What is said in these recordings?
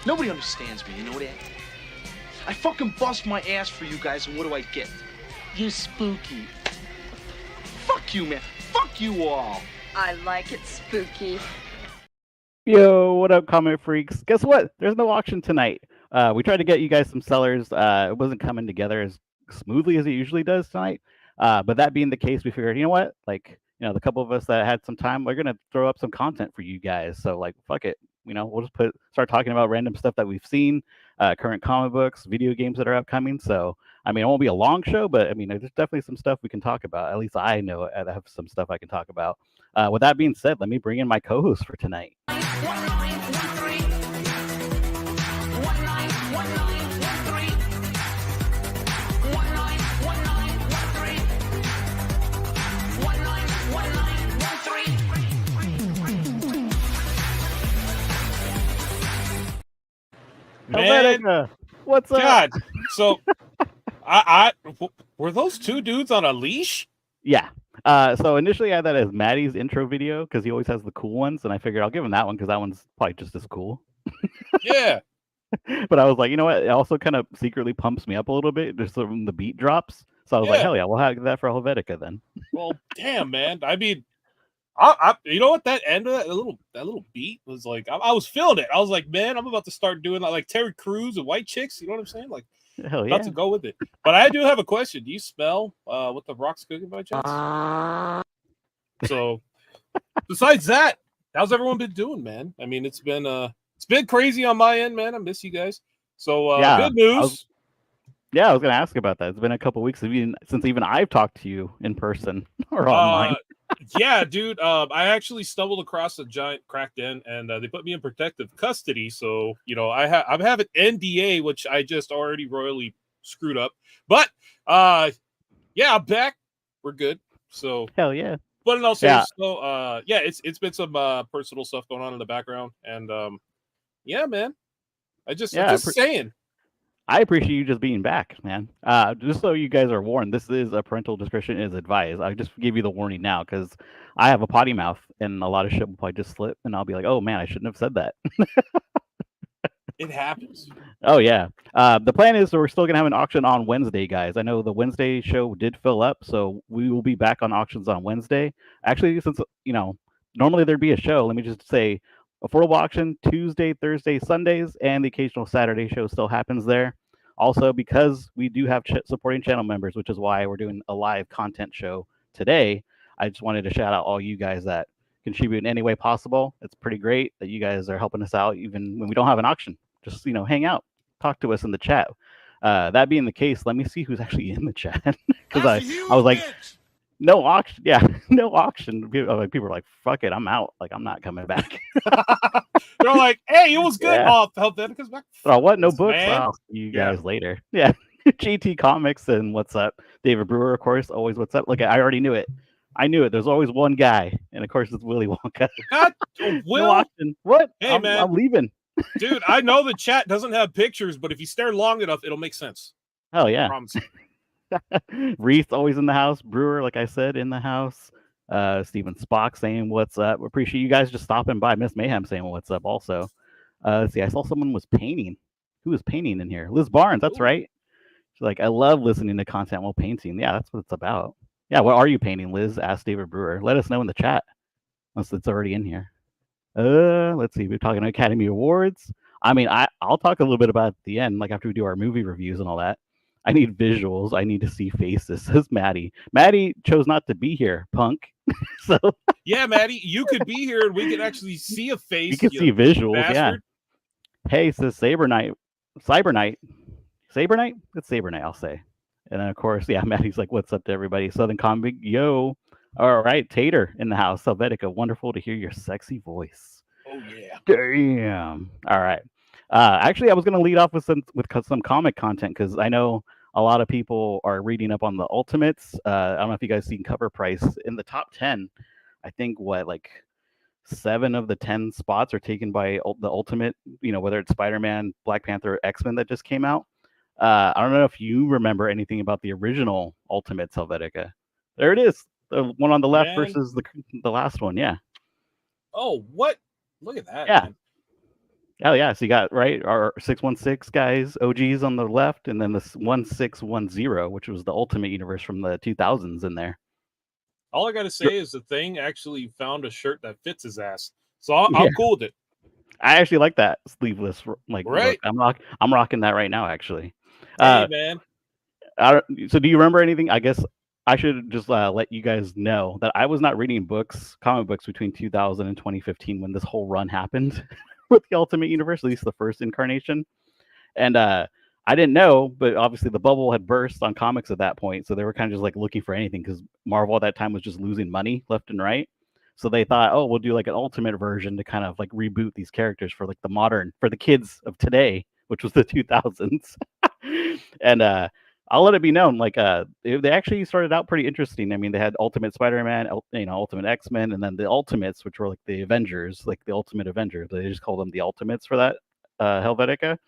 Nobody understands me, you know that? I fucking bust my ass for you guys, and what do I get? You're spooky. Fuck you, man. Fuck you all. I like it spooky. Yo, what up, comic freaks? Guess what? There's no auction tonight. We tried to get you guys some sellers. It wasn't coming together as smoothly as it usually does tonight. But that being the case, we figured, you know what? Like, the couple of us that had some time, we're gonna throw up some content for you guys. So, like, fuck it. We'll just start talking about random stuff that we've seen, current comic books, video games that are upcoming. So, it won't be a long show, but there's definitely some stuff we can talk about. At least I know I have some stuff I can talk about. With that being said, let me bring in my co-host for tonight. Man, what's up? God, so were those two dudes on a leash? Yeah. So initially I had that as Maddie's intro video because he always has the cool ones, and I figured I'll give him that one because that one's probably just as cool. Yeah. But I was like, you know what? It also kind of secretly pumps me up a little bit just when the beat drops. So I was like, hell yeah, we'll have that for Helvetica then. Well, damn, man. I you know what, that end of that little beat was like, I was feeling it. I was like, man, I'm about to start doing like Terry Crews and White Chicks. You know what I'm saying? Like, hell yeah. about to go with it. But I do have a question. Do you smell what the Rock's cooking by chance? So, besides that, how's everyone been doing, man? It's been crazy on my end, man. I miss you guys. So, good news. I was gonna ask about that. It's been a couple weeks since even I've talked to you in person or online. Yeah, dude. I actually stumbled across a giant crack den, and they put me in protective custody. So, I have an NDA, which I just already royally screwed up. But, yeah, I'm back. We're good. So, hell yeah. But in all seriousness, it's been some personal stuff going on in the background, and yeah, man. I'm just saying. I appreciate you just being back, man. Just so you guys are warned, this is a parental discretion is advised. I just give you the warning now because I have a potty mouth and a lot of shit will probably just slip and I'll be like, oh man, I shouldn't have said that. It happens. Oh yeah. The plan is we're still gonna have an auction on Wednesday, guys. I know the Wednesday show did fill up, so we will be back on auctions on Wednesday. Actually, since normally there'd be a show, let me just say affordable auction Tuesday, Thursday, Sundays, and the occasional Saturday show still happens there. Also, because we do have supporting channel members, which is why we're doing a live content show today, I just wanted to shout out all you guys that contribute in any way possible. It's pretty great that you guys are helping us out even when we don't have an auction. Just, hang out, talk to us in the chat. That being the case, let me see who's actually in the chat. Because I was like, no auction. Yeah, no auction. People are like, fuck it, I'm out. Like, I'm not coming back. They're like, hey, it was good. Yeah. Oh, Helvetica's back. Oh, what? No books? Man. I'll see you guys later. Yeah. GT Comics and what's up? David Brewer, of course, always what's up. Look, I already knew it. I knew it. There's always one guy. And of course, it's Willy Wonka. Will? No auction. What? Hey, man. I'm leaving. Dude, I know the chat doesn't have pictures, but if you stare long enough, it'll make sense. Hell yeah. I promise. Wreath always in the house. Brewer, like I said, in the house. Steven Spock saying what's up. Appreciate you guys just stopping by. Miss Mayhem saying what's up also. Let's see. I saw someone was painting. Who was painting in here? Liz Barnes. That's right. She's like, I love listening to content while painting. Yeah, that's what it's about. Yeah, what are you painting, Liz? Asked David Brewer. Let us know in the chat. Unless it's already in here. Let's see. We're talking Academy Awards. I'll talk a little bit about it at the end, like after we do our movie reviews and all that. I need visuals. I need to see faces, says Maddie. Maddie chose not to be here, punk. So yeah, Maddie, you could be here and we could actually see a face. You can see visuals, bastard. Yeah. Hey, says Cyber Knight. It's Saber Knight, I'll say. And then, of course, yeah, Maddie's like, what's up to everybody? Southern Comic, yo. All right, Tater in the house. Helvetica, wonderful to hear your sexy voice. Oh, yeah. Damn. All right. Actually, I was going to lead off with some comic content because I know a lot of people are reading up on the Ultimates. I don't know if you guys seen cover price in the top 10. I think like 7 of the 10 spots are taken by the Ultimate, whether it's Spider-Man, Black Panther, or X-Men that just came out. I don't know if you remember anything about the original Ultimates, Helvetica. There it is. The one on the left versus the last one. Yeah. Oh, what? Look at that. Yeah. Man. Oh yeah, so you got right our 616 guys, OGs on the left, and then this 1610, which was the Ultimate Universe from the 2000s in there. All I gotta say is the Thing actually found a shirt that fits his ass, so Yeah. I'm cool with it. I actually like that sleeveless like Right? look. I'm rocking that right now actually. Hey, Uh, man. so do you remember anything? I guess I should just let you guys know that I was not reading comic books between 2000 and 2015 when this whole run happened with the Ultimate Universe, at least the first incarnation. And I didn't know, but obviously the bubble had burst on comics at that point, so they were kind of just like looking for anything because Marvel at that time was just losing money left and right. So they thought, oh, we'll do like an ultimate version to kind of like reboot these characters for like the modern, for the kids of today, which was the 2000s. And I'll let it be known, like they actually started out pretty interesting. I mean, they had Ultimate Spider-Man, Ultimate X-Men, and then the Ultimates, which were like the Avengers, like the Ultimate Avengers. They just called them the Ultimates for that Helvetica,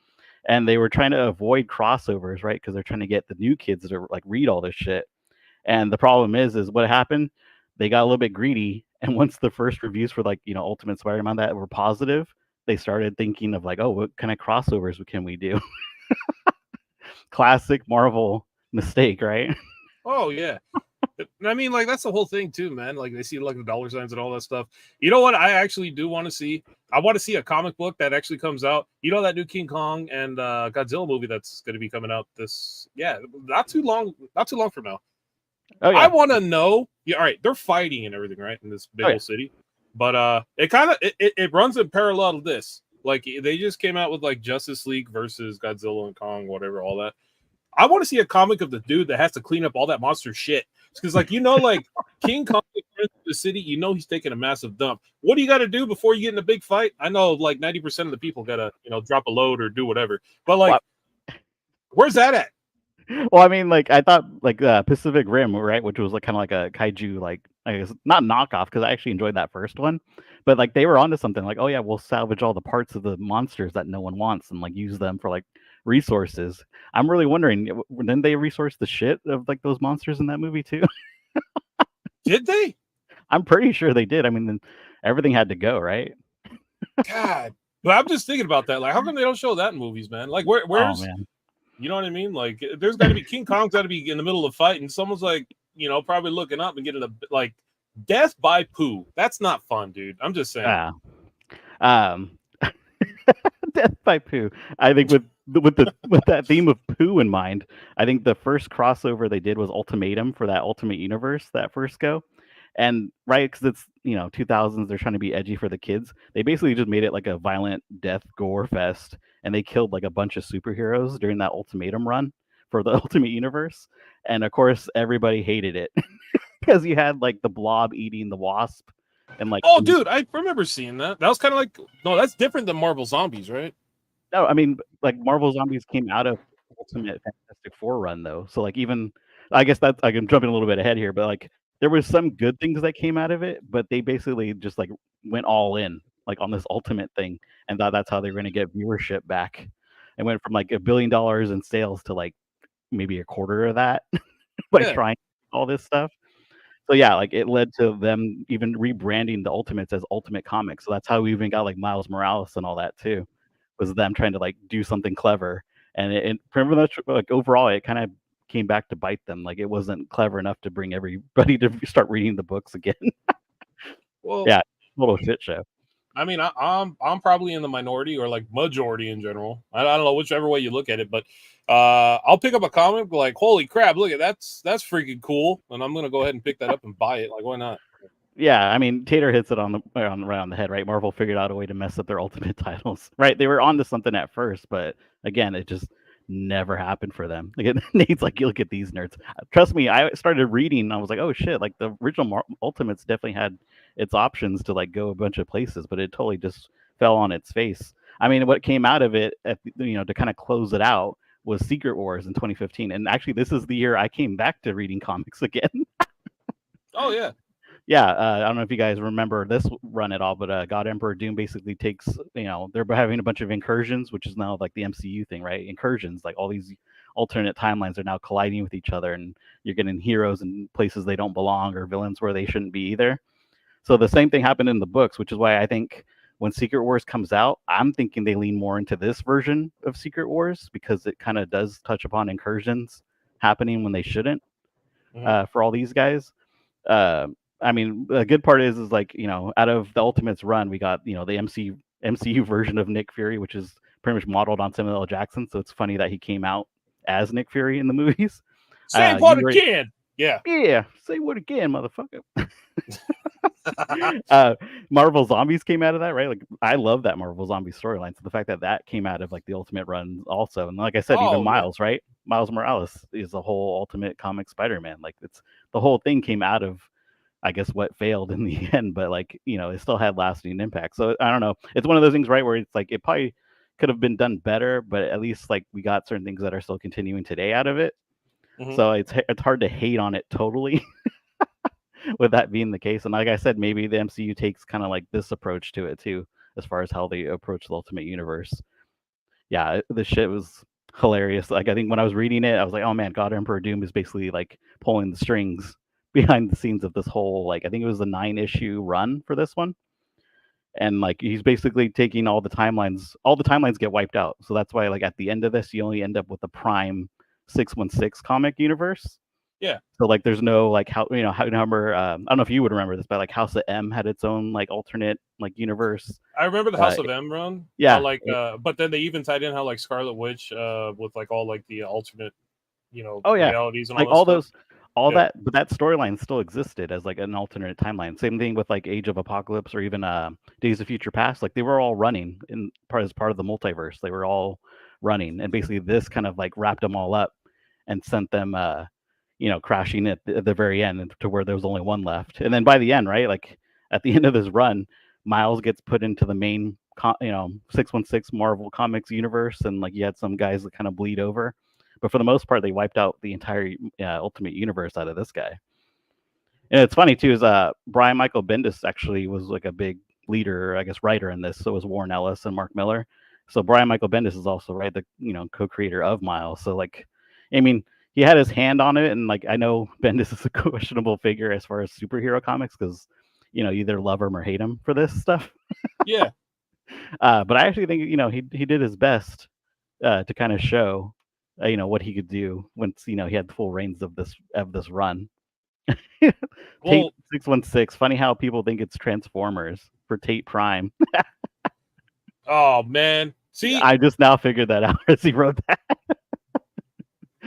and they were trying to avoid crossovers, right? Because they're trying to get the new kids to like read all this shit. And the problem is what happened? They got a little bit greedy, and once the first reviews for like Ultimate Spider-Man that were positive, they started thinking of like, oh, what kind of crossovers can we do? Classic Marvel mistake, right? Oh yeah. I mean, like that's the whole thing too, man. Like they see like the dollar signs and all that stuff. You know what? I actually do want to see. I want to see a comic book that actually comes out. You know that new King Kong and Godzilla movie that's going to be coming out not too long from now. Oh yeah. I want to know. Yeah, all right. They're fighting and everything, right, in this big old city. But it kind of it runs in parallel to this. Like they just came out with like Justice League versus Godzilla and Kong, whatever, all that. I want to see a comic of the dude that has to clean up all that monster shit. Because, like, like King Kong into the city, he's taking a massive dump. What do you got to do before you get in a big fight? I know, like, 90% of the people got to, drop a load or do whatever. But, like, where's that at? Well, I mean, like, I thought, like, Pacific Rim, right, which was, like, kind of like a kaiju, like, I guess, not knockoff, because I actually enjoyed that first one. But, like, they were onto something, like, oh, yeah, we'll salvage all the parts of the monsters that no one wants and, like, use them for, like, resources. I'm really wondering, didn't they resource the shit of like those monsters in that movie too? Did they? I'm pretty sure they did. I mean, everything had to go, right? God, but I'm just thinking about that. Like, how come they don't show that in movies, man? Like, where's, you know what I mean? Like, there's got to be King Kong's got to be in the middle of a fight, and someone's like, probably looking up and getting like death by poo. That's not fun, dude. I'm just saying. Death by poo. I think with that theme of poo in mind, I think the first crossover they did was Ultimatum for that Ultimate Universe, that first go. And right, because it's 2000s, they're trying to be edgy for the kids. They basically just made it like a violent death gore fest, and they killed like a bunch of superheroes during that Ultimatum run for the Ultimate Universe. And of course, everybody hated it because you had like the Blob eating the Wasp. And like, oh, dude, I remember seeing that. That was kind of like, no, that's different than Marvel Zombies, right? No, I mean, like Marvel Zombies came out of Ultimate Fantastic Four run though, so like even I guess that's I'm jumping a little bit ahead here, but like there was some good things that came out of it, but they basically just like went all in like on this Ultimate thing and thought that's how they were going to get viewership back. It went from like $1 billion in sales to like maybe a quarter of that by trying all this stuff. So yeah, like it led to them even rebranding the Ultimates as Ultimate Comics. So that's how we even got like Miles Morales and all that too, was them trying to like do something clever. And it pretty much like overall, it kind of came back to bite them. Like it wasn't clever enough to bring everybody to start reading the books again. Well, yeah, little shit show. I mean, I'm probably in the minority or like majority in general. I don't know whichever way you look at it, but I'll pick up a comic like, holy crap, look at that's freaking cool, and I'm gonna go ahead and pick that up and buy it. Like, why not? Yeah, I mean, Tater hits it right on the head, right? Marvel figured out a way to mess up their Ultimate titles, right? They were onto something at first, but again, it just never happened for them. Like, Nate's like, you look at these nerds. Trust me, I started reading, and I was like, oh shit! Like the original Ultimates definitely had its options to like go a bunch of places, but it totally just fell on its face. I mean, what came out of it, to kind of close it out, was Secret Wars in 2015, and actually, this is the year I came back to reading comics again. Oh yeah. Yeah, I don't know if you guys remember this run at all, but God Emperor Doom basically takes, they're having a bunch of incursions, which is now like the MCU thing, right? Incursions, like all these alternate timelines are now colliding with each other, and you're getting heroes in places they don't belong or villains where they shouldn't be either. So the same thing happened in the books, which is why I think when Secret Wars comes out, I'm thinking they lean more into this version of Secret Wars because it kind of does touch upon incursions happening when they shouldn't for all these guys. I mean, the good part is like, out of the Ultimates run, we got, the MCU version of Nick Fury, which is pretty much modeled on Samuel L. Jackson. So it's funny that he came out as Nick Fury in the movies. Say what again? Yeah. Yeah. Say what again, motherfucker. Marvel Zombies came out of that, right? Like, I love that Marvel Zombie storyline. So the fact that that came out of like the Ultimate run also, and like I said, even Miles, right? Miles Morales is the whole Ultimate comic Spider-Man. Like, it's the whole thing came out of, I guess, what failed in the end, but like, it still had lasting impact. So I don't know. It's one of those things, right, where it's like it probably could have been done better, but at least like we got certain things that are still continuing today out of it. So it's hard to hate on it totally. With that being the case, and like I said, maybe the MCU takes kind of like this approach to it too, as far as how they approach the Ultimate Universe. Yeah, the shit was hilarious. Like, I think when I was reading it, I was like, oh man, God Emperor Doom is basically like pulling the strings behind the scenes of this whole, like, I think it was a 9-issue run for this one, and like he's basically taking all the timelines get wiped out. So that's why, like, at the end of this, you only end up with the Prime 616 comic universe. Yeah. So like, there's no like how number. I don't know if you would remember this, but like House of M had its own like alternate like universe. I remember the House of M run. Yeah. But then they even tied in how like Scarlet Witch with like all like the alternate, realities and like all those. That, but that storyline still existed as like an alternate timeline. Same thing with like Age of Apocalypse or even Days of Future Past. Like, they were all running as part of the multiverse. They were all running, and basically this kind of like wrapped them all up and sent them crashing at the very end to where there was only one left. And then by the end, right, like at the end of this run, Miles gets put into the main 616 Marvel Comics universe, and like you had some guys that kind of bleed over. But for the most part, they wiped out the entire Ultimate Universe out of this guy. And it's funny too, is Brian Michael Bendis actually was like a big leader, I guess, writer in this. So was Warren Ellis and Mark Miller. So Brian Michael Bendis is also, right, the co-creator of Miles. So like, I mean, he had his hand on it, and like, I know Bendis is a questionable figure as far as superhero comics because you either love him or hate him for this stuff. Yeah. But I actually think he did his best to kind of show what he could do once he had the full reins of this run. Tate 616. Funny how people think it's Transformers for Tate Prime. Oh man, see, I just now figured that out as he wrote that.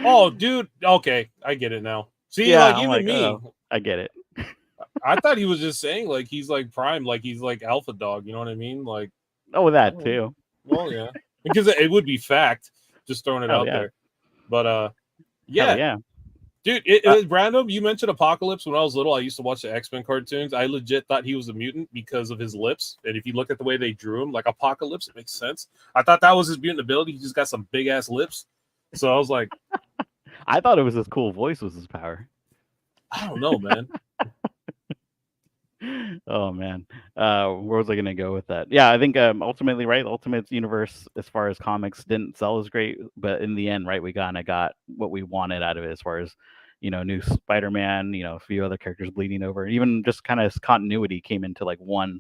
Oh, dude. Okay, I get it now. See, yeah, like, even me, I get it. I thought he was just saying like he's like Prime, like he's like Alpha Dog. You know what I mean? Like, that too. Well, yeah, because it would be fact. Just throwing it out there. But yeah. Dude, it was random. You mentioned Apocalypse. When I was little, I used to watch the X-Men cartoons. I legit thought he was a mutant because of his lips. And if you look at the way they drew him, like Apocalypse, it makes sense. I thought that was his mutant ability. He just got some big-ass lips. So I was like... I thought it was his cool voice was his power. I don't know, man. Oh, man. Where was I going to go with that? Yeah, I think ultimately, right, Ultimate Universe, as far as comics, didn't sell as great. But in the end, right, we kind of got what we wanted out of it as far as, new Spider-Man, a few other characters bleeding over. Even just kind of continuity came into like one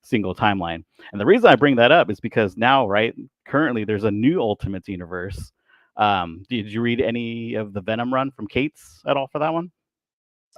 single timeline. And the reason I bring that up is because now, right, currently there's a new Ultimate Universe. Did you read any of the Venom run from Cates at all for that one?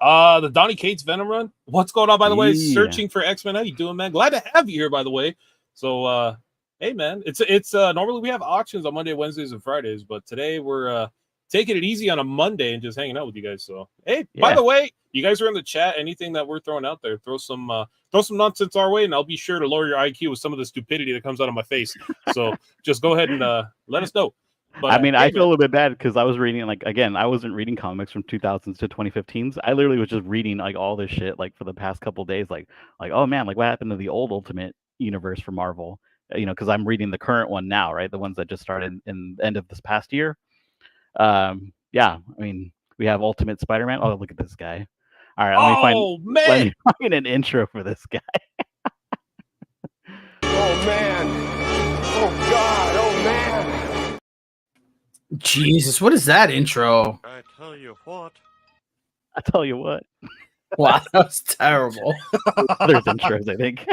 The Donny Cates Venom run. What's going on, by the way? Searching for X-Men. How you doing, man? Glad to have you here, by the way. So, hey, man, it's normally we have auctions on Monday, Wednesdays, and Fridays, but today we're taking it easy on a Monday and just hanging out with you guys. So, hey, by the way, you guys are in the chat. Anything that we're throwing out there, throw some nonsense our way, and I'll be sure to lower your IQ with some of the stupidity that comes out of my face. So, just go ahead and let us know. But, I mean, I feel a little bit bad because I was reading, like, again, I wasn't reading comics from 2000s to 2015s. I literally was just reading like all this shit like for the past couple of days, like oh man, like what happened to the old Ultimate Universe for Marvel? Because I'm reading the current one now, right? The ones that just started in the end of this past year. Yeah, I mean, we have Ultimate Spider-Man. Oh, look at this guy. All right, let me find an intro for this guy. Oh man! Oh God! Oh man! Jesus, what is that intro? I tell you what. I tell you what. Wow, that was terrible. There's intros, I think.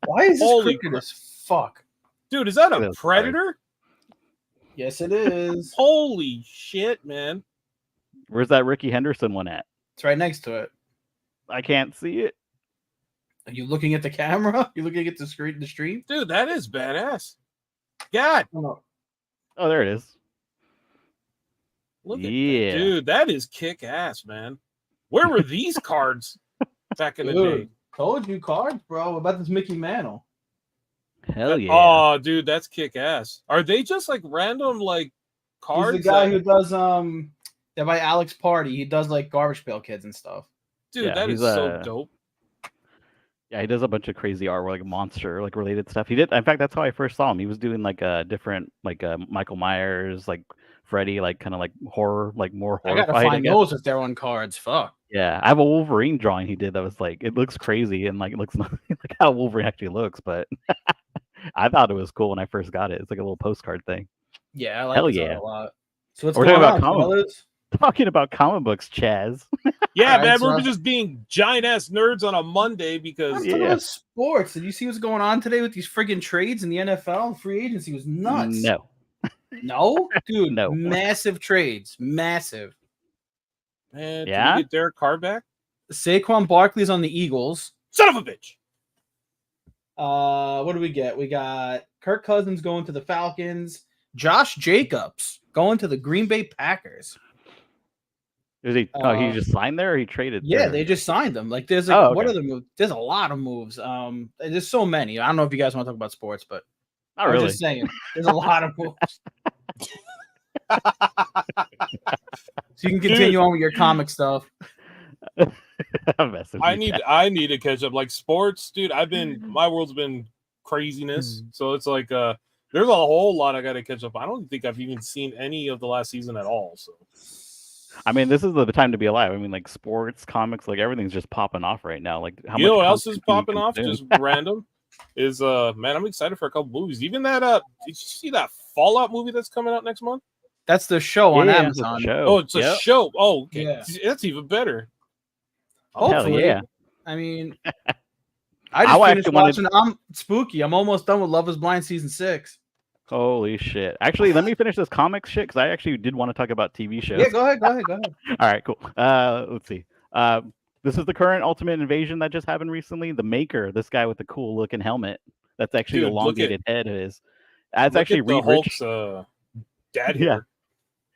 Why is this Holy crooked crap. as fuck? Dude, is that a That's Predator? Yes, it is. Holy shit, man. Where's that Ricky Henderson one at? It's right next to it. I can't see it. Are you looking at the camera? You looking at the screen, the stream? Dude, that is badass. God, Oh, Oh, there it is. look at Yeah. that. Dude, that is kick ass, man. Where were these cards back in the day? dude, told you cards, bro. What about this Mickey Mantle? Hell yeah. Oh, dude, that's kick ass. Are they just like random like cards? He's the guy that- who does they're by Alex Party. He does like Garbage Pail Kids and stuff. Dude, Yeah, that is he's, so dope. Yeah, he does a bunch of crazy art, like monster, like related stuff. He did. In fact, that's how I first saw him. He was doing like different, like Michael Myers, like Freddy, like kind of like horror, like more I horrified. gotta I find guess. those if they're on cards. Fuck. Yeah, I have a Wolverine drawing he did that was like, it looks crazy and like it looks nothing like how Wolverine actually looks, but I thought it was cool when I first got it. It's like a little postcard thing. Yeah, I like Hell this art yeah. a lot. So what's We're going talking about on, comic- fellas? Talking about comic books, Chaz. Yeah, Alright, man, so- we're just being giant ass nerds on a Monday because Let's Yeah. talk about sports. Did you see what's going on today with these friggin' trades in the NFL? Free agency was nuts. No. No? Dude, No. massive trades. Massive. man, Yeah? can we get Derek Carr back? Saquon Barkley's on the Eagles. Son of a bitch. What do we get? We got Kirk Cousins going to the Falcons. Josh Jacobs going to the Green Bay Packers. Is he? He just signed there, or he traded? Yeah, there? they just signed them. Like, there's like, Oh, what okay. are the moves? There's a lot of moves. There's so many. I don't know if you guys want to talk about sports, but Not I'm really. just saying, there's a lot of moves. So you can continue on with your comic stuff. I'm messing I with need you. I need to catch up. Like sports, dude. My world's been craziness. So it's like there's a whole lot I gotta catch up. I don't think I've even seen any of the last season at all. So I mean, this is the time to be alive. I mean, like sports, comics, like everything's just popping off right now. Like, how you much know what else is content can you popping off? consume? Just random. Is man, I'm excited for a couple movies. Even that did you see that Fallout movie that's coming out next month? That's the show on Yeah, it's a Amazon. show. Oh, it's a Yep. show. Oh, okay. Yeah. That's even better. Hell Hopefully. yeah. I mean, I I just finished actually wanted- watching. I'm spooky. I'm almost done with Love Is Blind season 6. Holy shit! Actually, let me finish this comics shit because I actually did want to talk about TV shows. Yeah, go ahead. Go ahead. All right, cool. Let's see. This is the current Ultimate Invasion that just happened recently. The Maker, this guy with the cool looking helmet. That's actually Dude, the look at- elongated head of his. That's Look actually at the Reed Rich. Hulk's dad Yeah. here.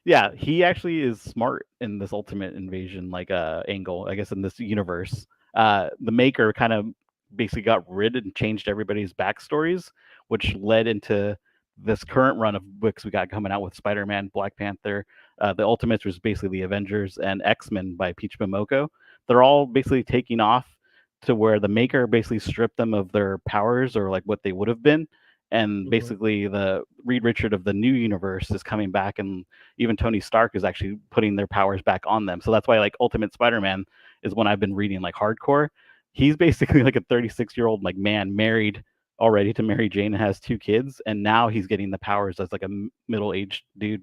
Yeah, he actually is smart in this Ultimate Invasion like angle, I guess, in this universe. The Maker kind of basically got rid and changed everybody's backstories, which led into this current run of books we got coming out with Spider-Man, Black Panther, the Ultimates, was basically the Avengers, and X-Men by Peach Momoko. They're all basically taking off to where the Maker basically stripped them of their powers or like what they would have been. And basically the Reed Richard of the new universe is coming back, and even Tony Stark is actually putting their powers back on them. So that's why like Ultimate Spider-Man is one I've been reading like hardcore. He's basically like a 36-year-old like man married already to Mary Jane and has 2 kids, and now he's getting the powers as like a middle-aged dude.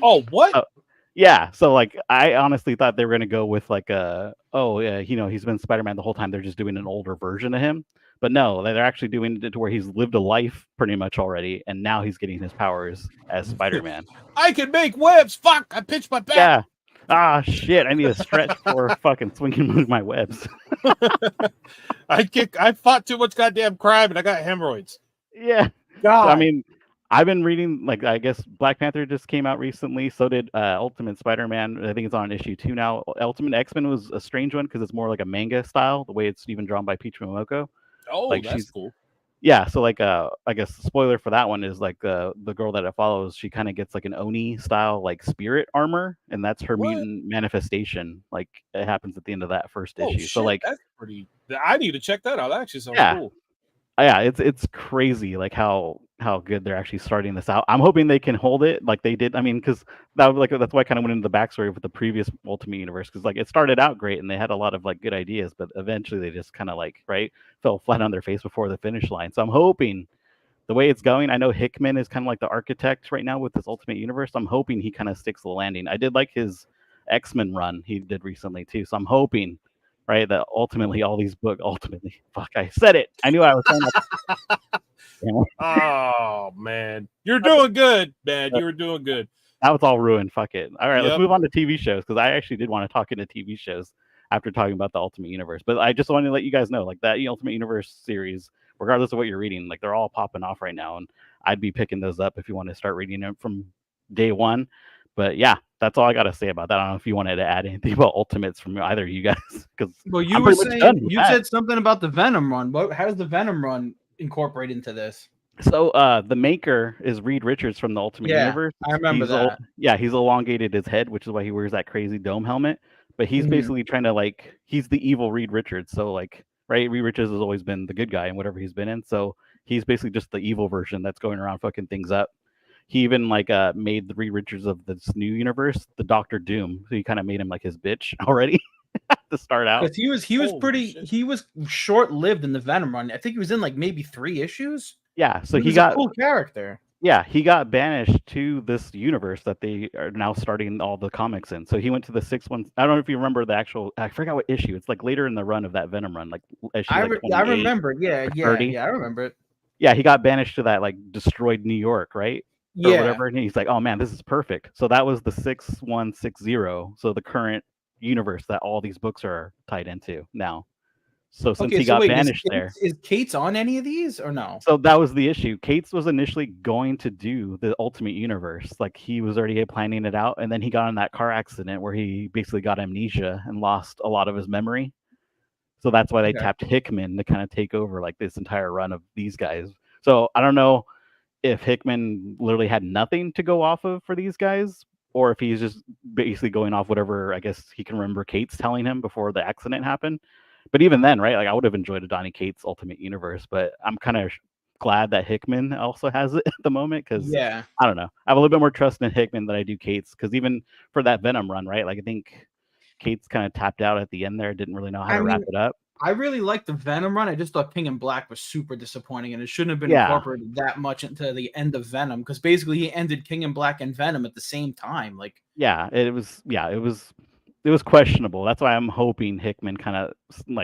Oh, what? Yeah, so like I honestly thought they were gonna go with like he's been Spider-Man the whole time. They're just doing an older version of him, but no, they're actually doing it to where he's lived a life pretty much already, and now he's getting his powers as Spider-Man. I can make webs. Fuck! I pitched my back. Yeah. Ah, shit! I need a stretch for fucking swinging my webs. I fought too much goddamn crime and I got hemorrhoids. Yeah. God. So, I mean, I've been reading, like, I guess Black Panther just came out recently. So did Ultimate Spider-Man. I think it's on issue 2 now. Ultimate X-Men was a strange one because it's more like a manga style, the way it's even drawn by Peach Momoko. Oh, like, that's she's- cool. Yeah, so like I guess the spoiler for that one is like the girl that it follows, she kind of gets like an Oni style like spirit armor, and that's her What? mutant manifestation. Like it happens at the end of that first Oh, issue. shit, So like that's pretty. I need to check that out. That actually sounds Yeah. cool. yeah, it's crazy like how good they're actually starting this out. I'm hoping they can hold it like they did. I mean, because that's why I kind of went into the backstory with the previous Ultimate Universe, because like it started out great and they had a lot of like good ideas, but eventually they just kind of like fell flat on their face before the finish line. So I'm hoping the way it's going, I know Hickman is kind of like the architect right now with this Ultimate Universe. I'm hoping he kind of sticks the landing. I did like his X-Men run he did recently too, so I'm hoping right? That ultimately all these books, fuck, I said it. I knew I was saying that. Oh man, you're doing good, man. You were doing good. That was all ruined. Fuck it. All right, let's Yep. move on to TV shows because I actually did want to talk into TV shows after talking about the Ultimate Universe. But I just wanted to let you guys know, like that Ultimate Universe series, regardless of what you're reading, like they're all popping off right now, and I'd be picking those up if you want to start reading them from day one. But yeah, that's all I got to say about that. I don't know if you wanted to add anything about Ultimates from either of you guys, because Well, you were saying you said something about the Venom run. How does the Venom run incorporate into this? So the maker is Reed Richards from the Ultimate Universe. I remember that. He's elongated his head, which is why he wears that crazy dome helmet. But he's Mhm. basically trying to he's the evil Reed Richards. So right, Reed Richards has always been the good guy in whatever he's been in. So he's basically just the evil version that's going around fucking things up. He even made the Reed Richards of this new universe, the Doctor Doom. So he kind of made him like his bitch already to start out. Because he was short lived in the Venom run. I think he was in maybe 3 issues. Yeah, so he got a cool character. Yeah, he got banished to this universe that they are now starting all the comics in. So he went to the 6th one. I don't know if you remember the actual. I forgot what issue. It's later in the run of that Venom run, issue. I remember. Yeah, I remember it. Yeah, he got banished to that destroyed New York, right? Or Yeah. whatever. And he's like, "Oh man, this is perfect." So that was the 6160. So the current universe that all these books are tied into now. So since he got banished there, is Kate's on any of these or no? So that was the issue. Kate's was initially going to do the Ultimate Universe, he was already planning it out, and then he got in that car accident where he basically got amnesia and lost a lot of his memory. So that's why they tapped Hickman to kind of take over this entire run of these guys. So I don't know if Hickman literally had nothing to go off of for these guys, or if he's just basically going off whatever I guess he can remember Kate's telling him before the accident happened. But even then, right? I would have enjoyed a Donny Cates Ultimate Universe, but I'm kind of glad that Hickman also has it at the moment because I don't know. I have a little bit more trust in Hickman than I do Cates because even for that Venom run, right? I think Cates kind of tapped out at the end there, didn't really know how to wrap it up. I really liked the Venom run. I just thought King in Black was super disappointing, and it shouldn't have been incorporated that much into the end of Venom because basically he ended King in Black and Venom at the same time. It was questionable. That's why I'm hoping Hickman kind of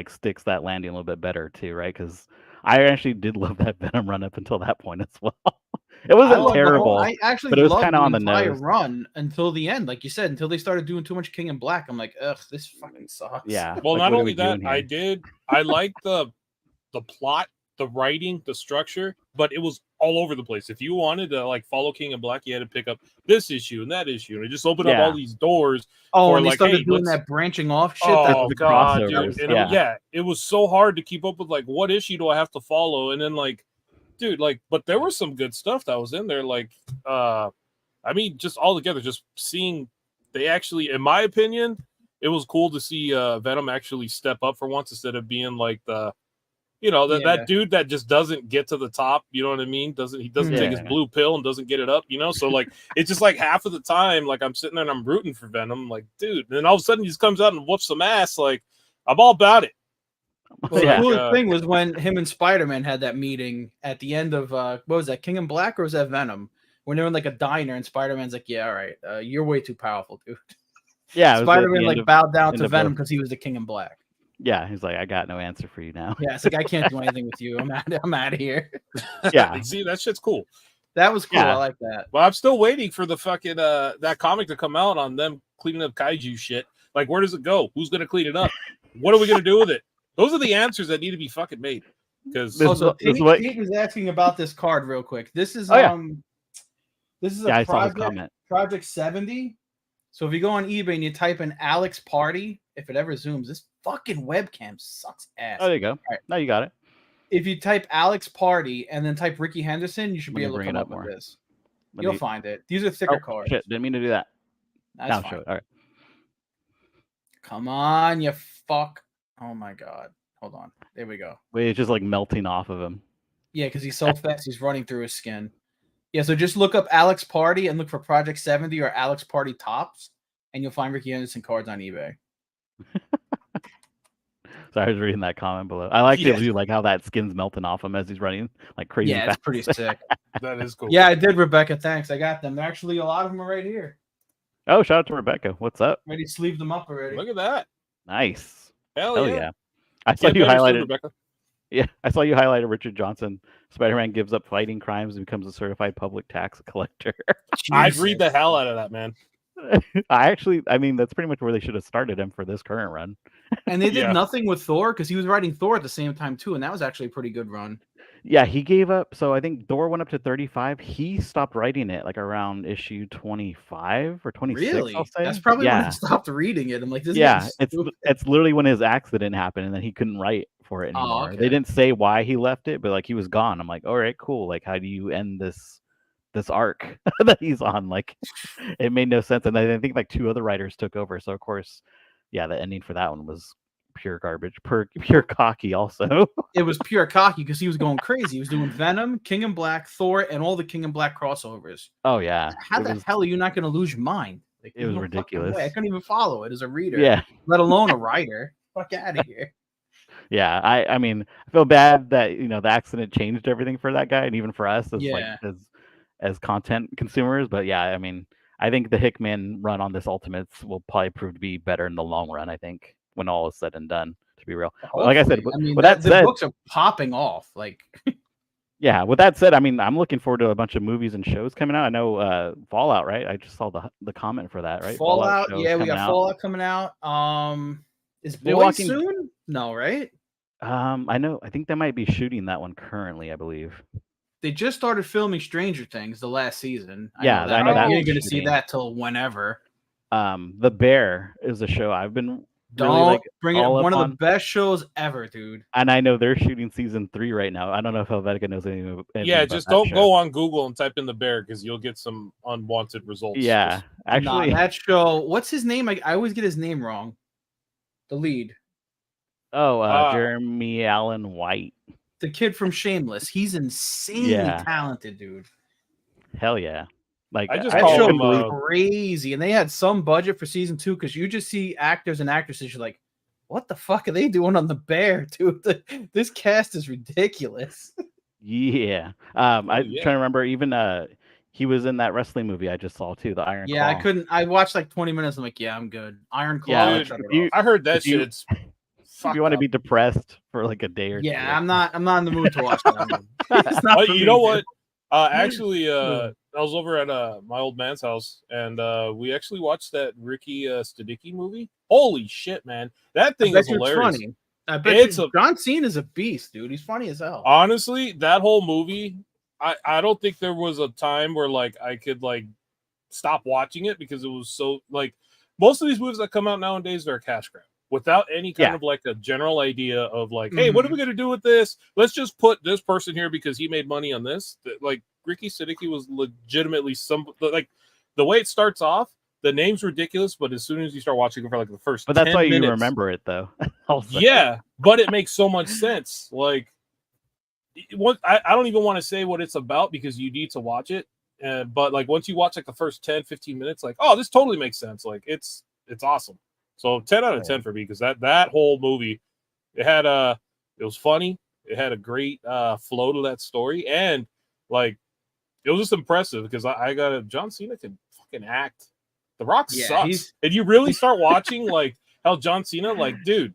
sticks that landing a little bit better too, right? Because I actually did love that Venom run up until that point as well. It wasn't terrible. I actually but it was loved kind of on the entire nose. Run until the end, like you said, until they started doing too much King in Black. I'm like, ugh, this fucking sucks. Yeah. Well, not only that, I liked the plot, the writing, the structure, but it was all over the place. If you wanted to follow King in Black, you had to pick up this issue and that issue, and it just opened up all these doors. Oh, and they started doing that branching off shit. Oh god, dude! It was so hard to keep up with. What issue do I have to follow? And then dude, but there was some good stuff that was in there. I mean, just all together, just seeing they actually, in my opinion, it was cool to see Venom actually step up for once instead of being that dude that just doesn't get to the top. You know what I mean? He doesn't take his blue pill and doesn't get it up. So it's just half of the time, I'm sitting there and I'm rooting for Venom. Dude, and then all of a sudden he just comes out and whoops some ass. I'm all about it. Well, the coolest thing was when him and Spider-Man had that meeting at the end of what was that, King in Black, or was that Venom? When they were in a diner and Spider-Man's like, "Yeah, all right, you're way too powerful, dude." Yeah, Spider-Man bowed down to Venom because he was the King in Black. Yeah, he's like, I got no answer for you now. Yeah, it's I can't do anything with you. I'm out of here. Yeah, see, that shit's cool. That was cool. I like that. Well, I'm still waiting for the fucking that comic to come out on them cleaning up kaiju shit. Where does it go? Who's gonna clean it up? What are we gonna do with it? Those are the answers that need to be fucking made. Because Tate was asking about this card real quick. This is this is a project 70. So if you go on eBay and you type in Alex Party, if it ever zooms, this fucking webcam sucks ass. Oh, there you go. Right. No, you got it. If you type Alex Party and then type Ricky Henderson, you should be able to come up with this. You'll find it. These are thicker cards. Shit, didn't mean to do that. That's fine. Show it. All right. Come on, you fuck. Oh my god. Hold on. There we go. Wait, it's just melting off of him. Yeah, because he's so fast, he's running through his skin. Yeah, so just look up Alex Party and look for Project 70 or Alex Party Tops, and you'll find Ricky Henderson cards on eBay. So I was reading that comment below. I like to do how that skin's melting off him as he's running crazy. Yeah, it's pretty sick. That is cool. Yeah, I did, Rebecca. Thanks. I got them. Actually, a lot of them are right here. Oh, shout out to Rebecca. What's up? Already sleeved them up already. Look at that. Nice. Hell yeah. I saw you highlighted. Yeah, I saw you highlighted Richard Johnson. Spider-Man gives up fighting crimes and becomes a certified public tax collector. I'd read the hell out of that, man. I mean, that's pretty much where they should have started him for this current run. And they did nothing with Thor because he was writing Thor at the same time too, and that was actually a pretty good run. Yeah, he gave up. So I think Thor went up to 35. He stopped writing it like around issue 25 or 26. Really? I'll say. That's probably when I stopped reading it. I'm like, this. Yeah, it's literally when his accident happened, and then he couldn't write for it anymore. Oh, okay. They didn't say why he left it, but like he was gone. I'm like, all right, cool. Like, how do you end this arc that he's on? Like, it made no sense. And then I think like 2 other writers took over. So of course, yeah, the ending for that one was pure garbage, pure cocky. Also, it was pure cocky because he was going crazy. He was doing Venom, King in Black, Thor, and all the King in Black crossovers. Oh yeah, how the hell are you not going to lose your mind? Like, it was ridiculous. I couldn't even follow it as a reader. Yeah, let alone a writer. Fuck out of here. Yeah, I mean, I feel bad that the accident changed everything for that guy, and even for us as content consumers. But yeah, I mean, I think the Hickman run on this Ultimates will probably prove to be better in the long run. I think when all is said and done, to be real. Like I said, I mean, that the books are popping off. Like, yeah. With that said, I mean, I'm looking forward to a bunch of movies and shows coming out. I know Fallout, right? I just saw the comment for that, right? Fallout, yeah, we got Fallout coming out. Is Boys soon? No, right? I think they might be shooting that one currently, I believe. They just started filming Stranger Things the last season. I know that. You're going to see that till whenever. The Bear is a show I've been bring it. One of the best shows ever, dude. And I know they're shooting season 3 right now. I don't know if Helvetica knows anything. Yeah, just don't go on Google and type in The Bear because you'll get some unwanted results. Yeah, actually, that show. What's his name? I always get his name wrong. The lead. Oh, Jeremy Allen White. The kid from Shameless. He's insanely talented, dude. Hell yeah. Like, I just that call him crazy. And they had some budget for season 2 because you just see actors and actresses. You're like, what the fuck are they doing on The Bear, dude? This cast is ridiculous. Yeah. I'm trying to remember. Even he was in that wrestling movie I just saw too, the Iron Claw. I couldn't. I watched like 20 minutes. I'm like, yeah, I'm good. Iron Claw. Yeah, I heard that shit. If you want to be depressed for like a day or two. Yeah, I'm not in the mood to watch that movie. You know what? Actually, I was over at my old man's house, and we actually watched that Ricky Stenicki movie. Holy shit, man! That thing is hilarious. Funny. I bet John Cena is a beast, dude. He's funny as hell. Honestly, that whole movie, I don't think there was a time where like I could like stop watching it because it was so like most of these movies that come out nowadays they're a cash grab. Without any kind of like a general idea of like, hey, what are we going to do with this? Let's just put this person here because he made money on this. Like Ricky Stenicki was legitimately like the way it starts off, the name's ridiculous, but as soon as you start watching it for like the first, but that's why you remember it though. Yeah, but it makes so much sense. Like, I don't even want to say what it's about because you need to watch it. But like once you watch like the first 10, 15 minutes, like, oh, this totally makes sense. Like it's awesome. So 10 out of 10 for me because that whole movie, it was funny. It had a great flow to that story, and like it was just impressive because I got John Cena can fucking act. The Rock sucks, and you really start watching like how John Cena, like, dude.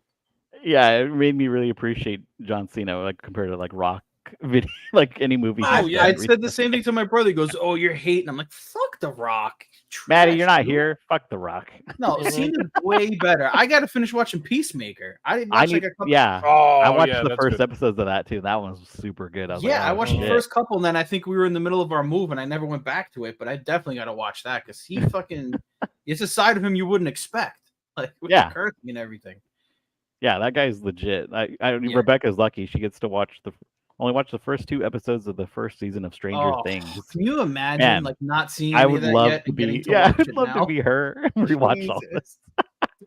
Yeah, it made me really appreciate John Cena, like compared to like Rock video, like any movie. I said the same thing to my brother. He goes, "Oh, you're hating." I'm like, "Fuck The Rock." Maddie, you're not here. Fuck The Rock. No, Cena's way better. I got to finish watching Peacemaker. I watched the first episodes of that too. That one was super good. I watched the first couple, and then I think we were in the middle of our move, and I never went back to it. But I definitely got to watch that because he fucking it's a side of him you wouldn't expect, like with the cursing and everything. Yeah, that guy's legit. Rebecca's lucky; she gets to only watch the first 2 episodes of the first season of Stranger Things. Can you imagine like not seeing? I would love to be. I'd love to be her. Rewatch all this.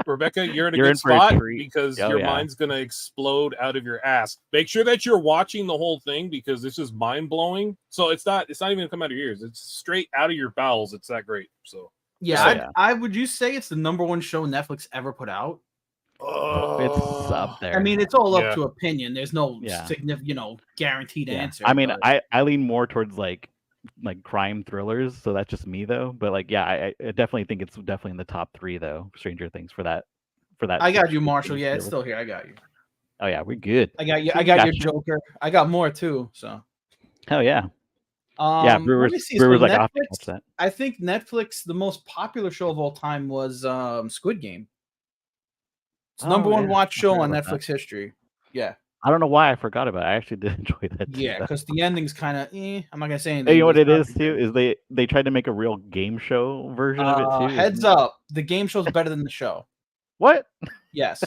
Rebecca, you're in a good spot because your mind's gonna explode out of your ass. Make sure that you're watching the whole thing because this is mind blowing. So it's not even gonna come out of your ears. It's straight out of your bowels. It's that great. So I would you say it's the #1 show Netflix ever put out? It's up there. I mean, it's all up to opinion. There's no significant, guaranteed answer. I mean, I lean more towards like crime thrillers, so that's just me though. But like, I definitely think it's definitely in the top 3 though. Stranger Things for that for that. I got you, Marshall. Yeah, it's still here. I got you. Oh yeah, we're good. I got you. I got your Joker. I got more too. So. Hell yeah. Yeah, Brewers. Let me see. Brewers So like Netflix, that. I think Netflix, the most popular show of all time was Squid Game. It's number one watch show on Netflix history. Yeah. I don't know why I forgot about it. I actually did enjoy that. Yeah, because the ending's kind of. I'm not gonna say anything. Hey, you know what it is too? Is they tried to make a real game show version of it too. Heads up, the game show's better than the show. What? Yes.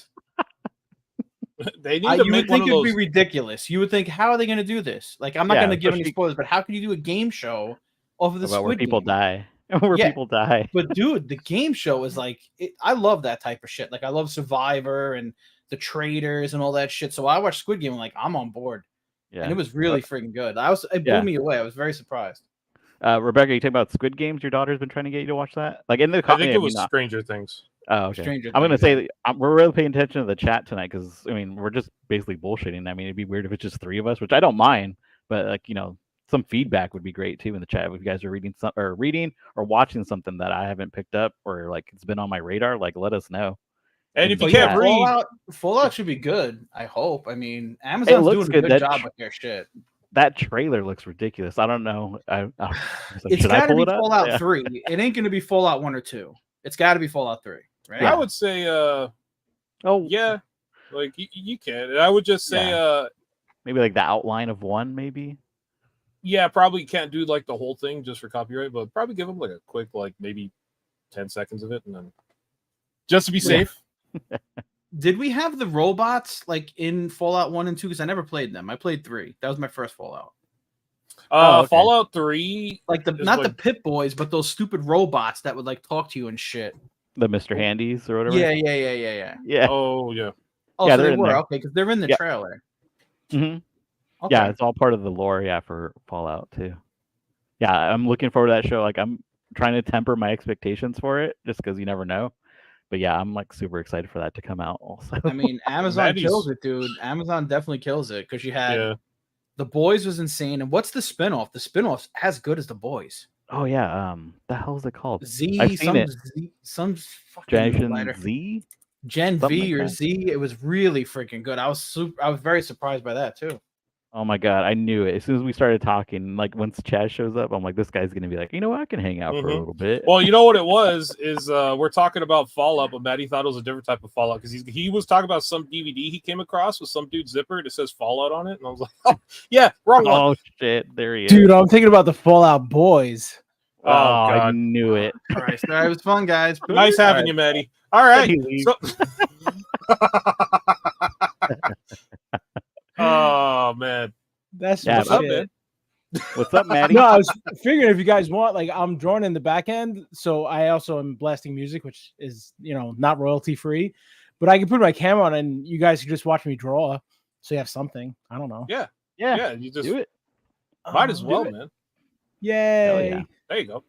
They need to make one of those. You would think it'd be ridiculous. You would think, how are they going to do this? Like, I'm not going to give any spoilers, but how can you do a game show over the Squid where people Game? die? Where people die. But dude, the game show is like, I love that type of shit. Like, I love Survivor and the Traitors and all that shit. So I watched Squid Game and like, I'm on board. Yeah, and it was really freaking good. It blew me away. I was very surprised. Rebecca, you talking about Squid Games? Your daughter's been trying to get you to watch that? Like in the I think it was Stranger Things. Oh, okay. I'm going to say that we're really paying attention to the chat tonight because, I mean, we're just basically bullshitting. I mean, it'd be weird if it's just three of us, which I don't mind. But, like, you know, some feedback would be great, too, in the chat. If you guys are reading or watching something that I haven't picked up or, like, it's been on my radar, like, let us know. And if you can't read... Fallout should be good, I hope. I mean, Amazon's doing a good job with their shit. That trailer looks ridiculous. I don't know. It's got to be Fallout 3. It ain't going to be Fallout 1 or 2. It's got to be Fallout 3. Right? I would say, yeah, like you can. And I would just say, maybe like the outline of one, maybe. Yeah, probably can't do like the whole thing just for copyright, but probably give them like a quick, like maybe 10 seconds of it, and then just to be safe. Did we have the robots like in Fallout 1 and 2? Because I never played them. I played 3. That was my first Fallout. Okay. Fallout 3, like the Pit Boys, but those stupid robots that would like talk to you and shit. The Mr. Handies or whatever. Yeah. Oh yeah. Oh, yeah, so they were okay because they're in the trailer. Mm-hmm. Okay. Yeah, it's all part of the lore. Yeah, for Fallout too. Yeah, I'm looking forward to that show. Like, I'm trying to temper my expectations for it, just because you never know. But yeah, I'm like super excited for that to come out. Also, I mean, Amazon kills it, dude. Amazon definitely kills it because you had The Boys was insane, and what's the spinoff? The spinoff's as good as The Boys. Oh yeah, the hell is it called? Some fucking Generation Z, Gen V or Z. It was really freaking good. I was very surprised by that too. Oh my god, I knew it as soon as we started talking. Like once Chaz shows up, I'm like, this guy's gonna be like, you know what, I can hang out for a little bit. Well, you know what it was is we're talking about Fallout, but Maddie thought it was a different type of Fallout because he was talking about some DVD he came across with some dude's zipper that says Fallout on it, and I was like, oh yeah, wrong one. Oh shit, there he is. Dude, I'm thinking about the Fallout Boys. Oh, God. I knew it. All right, it was fun, guys. Nice having you, Maddie. All right. Oh man. That's what's up, man. What's up, Maddie? No, I was figuring if you guys want, like, I'm drawing in the back end, so I also am blasting music, which is, you know, not royalty free, but I can put my camera on and you guys can just watch me draw, so you have something. I don't know. Yeah. You just do it. Might as well, man. Yay! Yeah. There you go.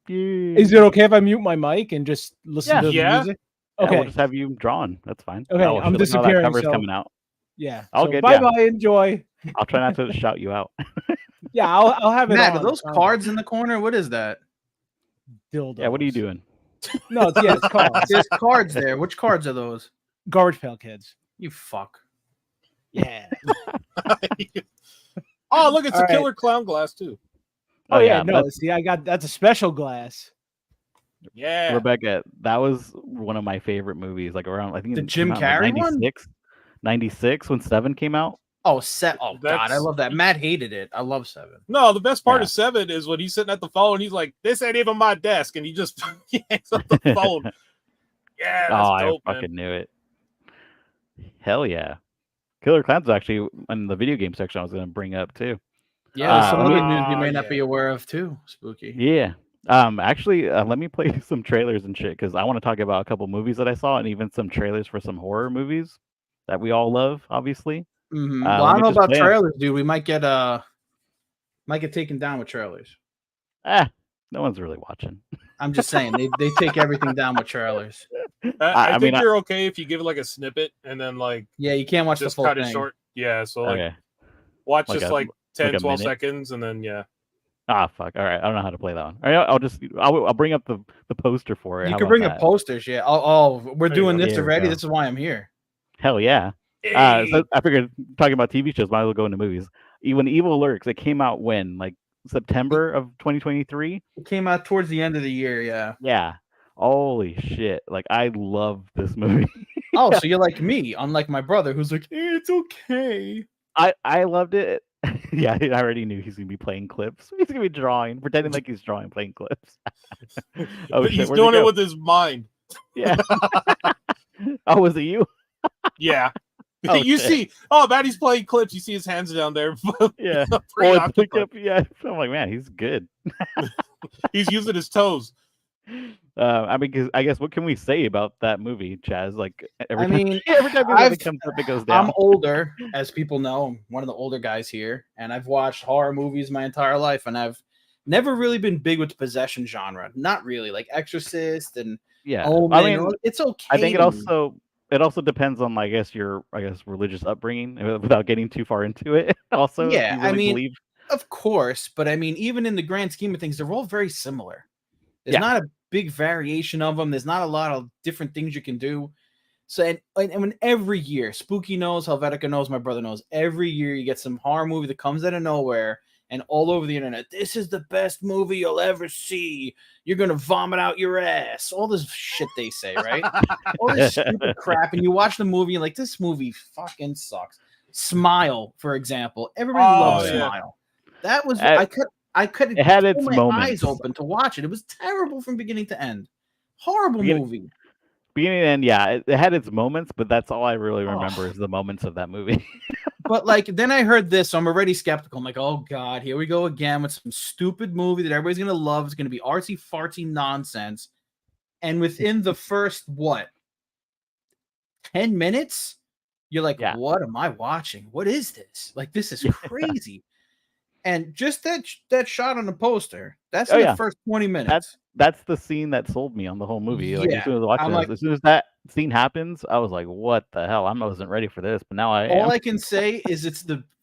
Is it okay if I mute my mic and just listen to the music? Okay, we'll just have you drawn. That's fine. Okay, I'm disappearing. That cover's coming out. Yeah. Bye bye. Enjoy. I'll try not to shout you out. Yeah, I'll have it. Matt, are those cards in the corner? What is that? Dildos. Yeah, what are you doing? No, it's cards. There's cards there. Which cards are those? Garbage Pail Kids. You fuck. Yeah. Oh, look, it's a killer clown glass too. Oh yeah, no. See, that's a special glass. Yeah, Rebecca, that was one of my favorite movies. Like around, I think the Jim Carrey one, 96 when 7 came out. Oh, God, I love that. Matt hated it. I love 7. No, the best part of 7 is when he's sitting at the phone. And he's like, "This ain't even my desk," and he just hangs up the phone. Yeah, that's dope, I fucking knew it. Hell yeah, Killer Clowns was actually in the video game section I was going to bring up too. Yeah, some other news you may not be aware of too. Spooky. Yeah. Actually, let me play some trailers and shit because I want to talk about a couple movies that I saw and even some trailers for some horror movies that we all love, obviously. Mm-hmm. Well, I don't know about trailers, dude. We might get taken down with trailers. No one's really watching. I'm just saying they take everything down with trailers. I think you're okay if you give it like a snippet and then like you can't watch the full cut thing. It short. Yeah, so like watch just like 10, 12 seconds and then Ah, fuck. All right, I don't know how to play that one. All right, I'll bring up the poster for it. You How can about bring that? up posters. Yeah. Oh, we're There you doing go. this Here we already. go. This is why I'm here. Hell yeah. Hey. So I figured talking about TV shows, might as well go into movies. When Evil Lurks, it came out when? Like September of 2023? It came out towards the end of the year, yeah. Yeah. Holy shit. Like I love this movie. Oh, so you're like me, unlike my brother who's like, it's okay. I loved it. Yeah, I already knew he's gonna be playing clips. He's gonna be pretending like he's drawing, playing clips. Oh But shit, he's where'd doing it it go? with his mind. Yeah. Oh, was it you? Yeah. Oh, you shit. see, Maddie's playing clips. You see his hands down there. Yeah. Preoccupied. Yeah. I'm like, man, he's good. He's using his toes. I mean, 'cause I guess what can we say about that movie, Chaz? Like every time I've- it comes up, it goes down. I'm older, as people know. I'm one of the older guys here, and I've watched horror movies my entire life, and I've never really been big with the possession genre. Not really, like Exorcist and Yeah. Omen. I mean, It's okay. I think it to me. also depends on, I guess, your religious upbringing, without getting too far into it. Also, if Yeah, you really believe. of course, but I mean, even in the grand scheme of things, they're all very similar. There's Yeah. not a big variation of them. There's not a lot of different things you can do. So, and when every year, Spooky knows, Helvetica knows, my brother knows, every year you get some horror movie that comes out of nowhere and all over the internet. This is the best movie you'll ever see. You're gonna vomit out your ass. All this shit they say, right? All this stupid crap. And you watch the movie, and like, this movie fucking sucks. Smile, for example. Everybody loves yeah. Smile. That was I couldn't. It had its pull my moments. eyes open to watch it. It was terrible from beginning to end. Horrible movie. Beginning and end, yeah, it had its moments, but that's all I really remember is the moments of that movie. But like, then I heard this, so I'm already skeptical. I'm like, oh god, here we go again with some stupid movie that everybody's gonna love. It's gonna be artsy fartsy nonsense. And within the first 10 minutes, you're like, Yeah. what am I watching? What is this? Like, this is crazy. And just that shot on the poster, that's in the first 20 minutes. That's the scene that sold me on the whole movie. Like, as soon as I watched I'm it, like- as soon as that scene happens, I was like, "What the hell? I wasn't ready for this." But now I am. All I can say is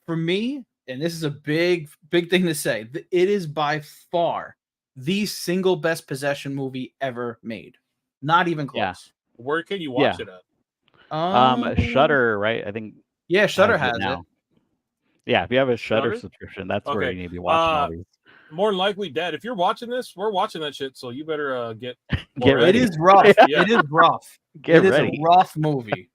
for me, and this is a big thing to say, it is by far the single best possession movie ever made. Not even close. Yeah. Where can you watch it at? Shudder, right? I think. Yeah, Shudder has now. it. Yeah, if you have a Shudder Shudder? subscription, that's where Okay. you need to be watching all these. More than likely, Dad. If you're watching this, we're watching that shit. So you better get Get more ready. It is rough. Yeah. It is rough. Get It ready. is a rough movie.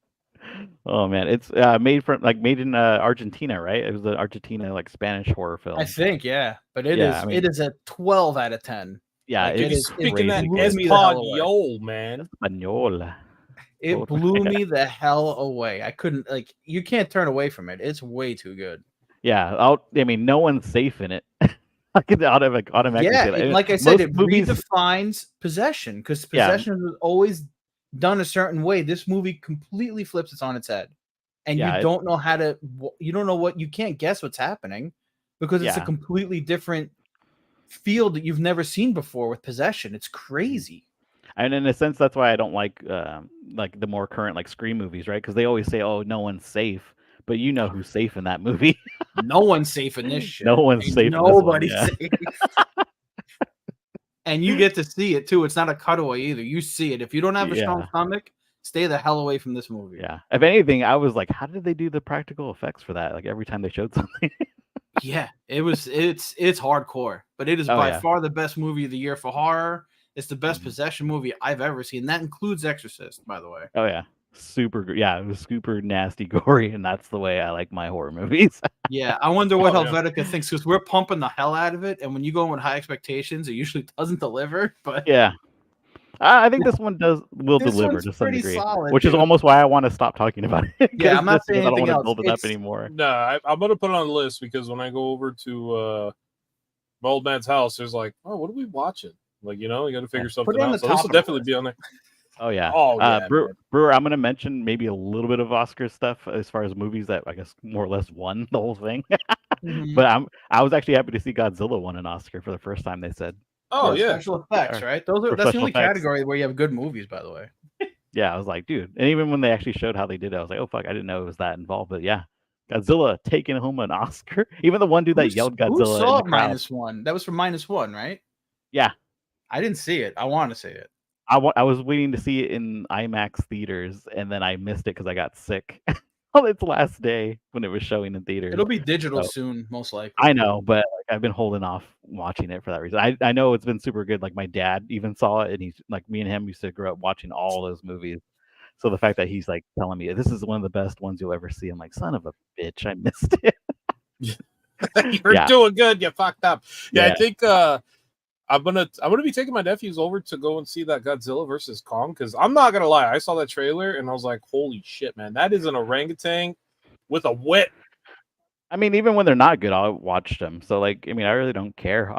Oh man, it's made in Argentina, right? It was an Argentina Spanish horror film. I think, yeah. But it Yeah, is I mean- it is a 12 out of 10. Yeah, Like, it it is is Speaking that blew me the hell away. Espanol, man. Español. It Totally. blew me the hell away. I couldn't you can't turn away from it. It's way too good. Yeah, no one's safe in it. I could automatically Yeah, say that. like I said, Most it movies- redefines possession because Yeah. possession was always done a certain way. This movie completely flips it on its head, and Yeah, you don't know how to. You don't know you can't guess what's happening because it's a Yeah. completely different field that you've never seen before with possession. It's crazy. And in a sense, that's why I don't like the more current Scream movies, right? Because they always say, "Oh, no one's safe," but you know who's safe in that movie. No one's safe in this shit. No one's Ain't safe in this one, Nobody's yeah. safe. And you get to see it too. It's not a cutaway either. You see it. If you don't have a strong Yeah. stomach, stay the hell away from this movie. Yeah. If anything, I was like, "How did they do the practical effects for that?" Like every time they showed something. Yeah, it's hardcore, but it is Oh, by yeah. far the best movie of the year for horror. It's the best Mhm. possession movie I've ever seen. That includes Exorcist, by the way. Oh yeah, super. Yeah, it was super nasty, gory, and that's the way I like my horror movies. Yeah, I wonder what Oh, yeah. Helvetica thinks because we're pumping the hell out of it, and when you go in with high expectations, it usually doesn't deliver. But Yeah, I think this one will This deliver one's to some pretty degree, solid, which is too. almost why I want to stop talking about it. Yeah, I'm not just because saying I don't anything want to else. build it up It's- anymore. No, I'm gonna put it on the list because when I go over to my old man's house, there's like, oh, what are we watching? Like, you got to figure something it on out. the So this top will of the definitely list. be on there. Oh yeah. Oh, yeah, Brewer, I'm gonna mention maybe a little bit of Oscar stuff as far as movies that I guess more or less won the whole thing. Mhm. But I was actually happy to see Godzilla won an Oscar for the first time. They said, Oh, For yeah. special effects, Or- right? for That's the special only effects. category where you have good movies, by the way. yeah, I was like, dude. And even when they actually showed how they did it, I was like, oh fuck, I didn't know it was that involved. But yeah, Godzilla taking home an Oscar. Even the one dude that yelled Godzilla Who saw in the crowd. -1? That was from -1, right? Yeah. I didn't see it. I want to see it. I was waiting to see it in IMAX theaters, and then I missed it because I got sick on its last day when it was showing in theaters. It'll be digital soon, most likely. I know, but like, I've been holding off watching it for that reason. I know it's been super good. Like my dad even saw it, and he's like, me and him used to grow up watching all those movies. So the fact that he's like telling me this is one of the best ones you'll ever see, I'm like, son of a bitch, I missed it. You're doing good. You fucked up. Yeah, I think I'm gonna be taking my nephews over to go and see that Godzilla versus Kong, because I'm not gonna lie, I saw that trailer and I was like, holy shit, man, that is an orangutan with a whip. I mean, even when they're not good, I'll watch them. So like, I mean, I really don't care.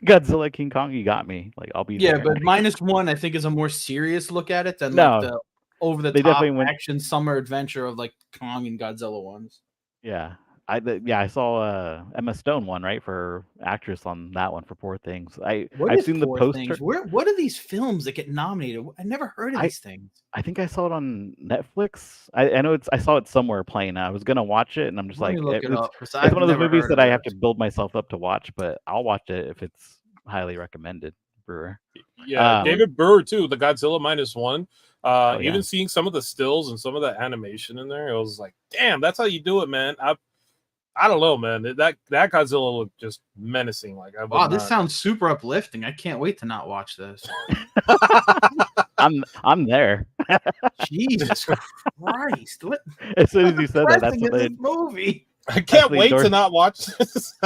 Godzilla, King Kong, you got me. Like, I'll be there. But -1 I think is a more serious look at it than like the over the top action summer adventure of like Kong and Godzilla ones. Yeah. I saw Emma Stone one, right, for actress on that one for Poor Things. I've seen the poster. What are these films that get nominated? I never heard of these things. I think I saw it on Netflix. I know I saw it somewhere playing. I was gonna watch it, and I'm just like, it's one of those movies that I have to build myself up to watch, but I'll watch it if it's highly recommended. Brewer. Yeah, David Brewer too. The Godzilla -1. Even seeing some of the stills and some of the animation in there, it was like, damn, that's how you do it, man. I don't know, man. That Godzilla looked just menacing. Like, wow, this sounds super uplifting. I can't wait to not watch this. I'm there. Jesus Christ! What? As soon as you said that, that's what this movie. I can't wait to not watch this.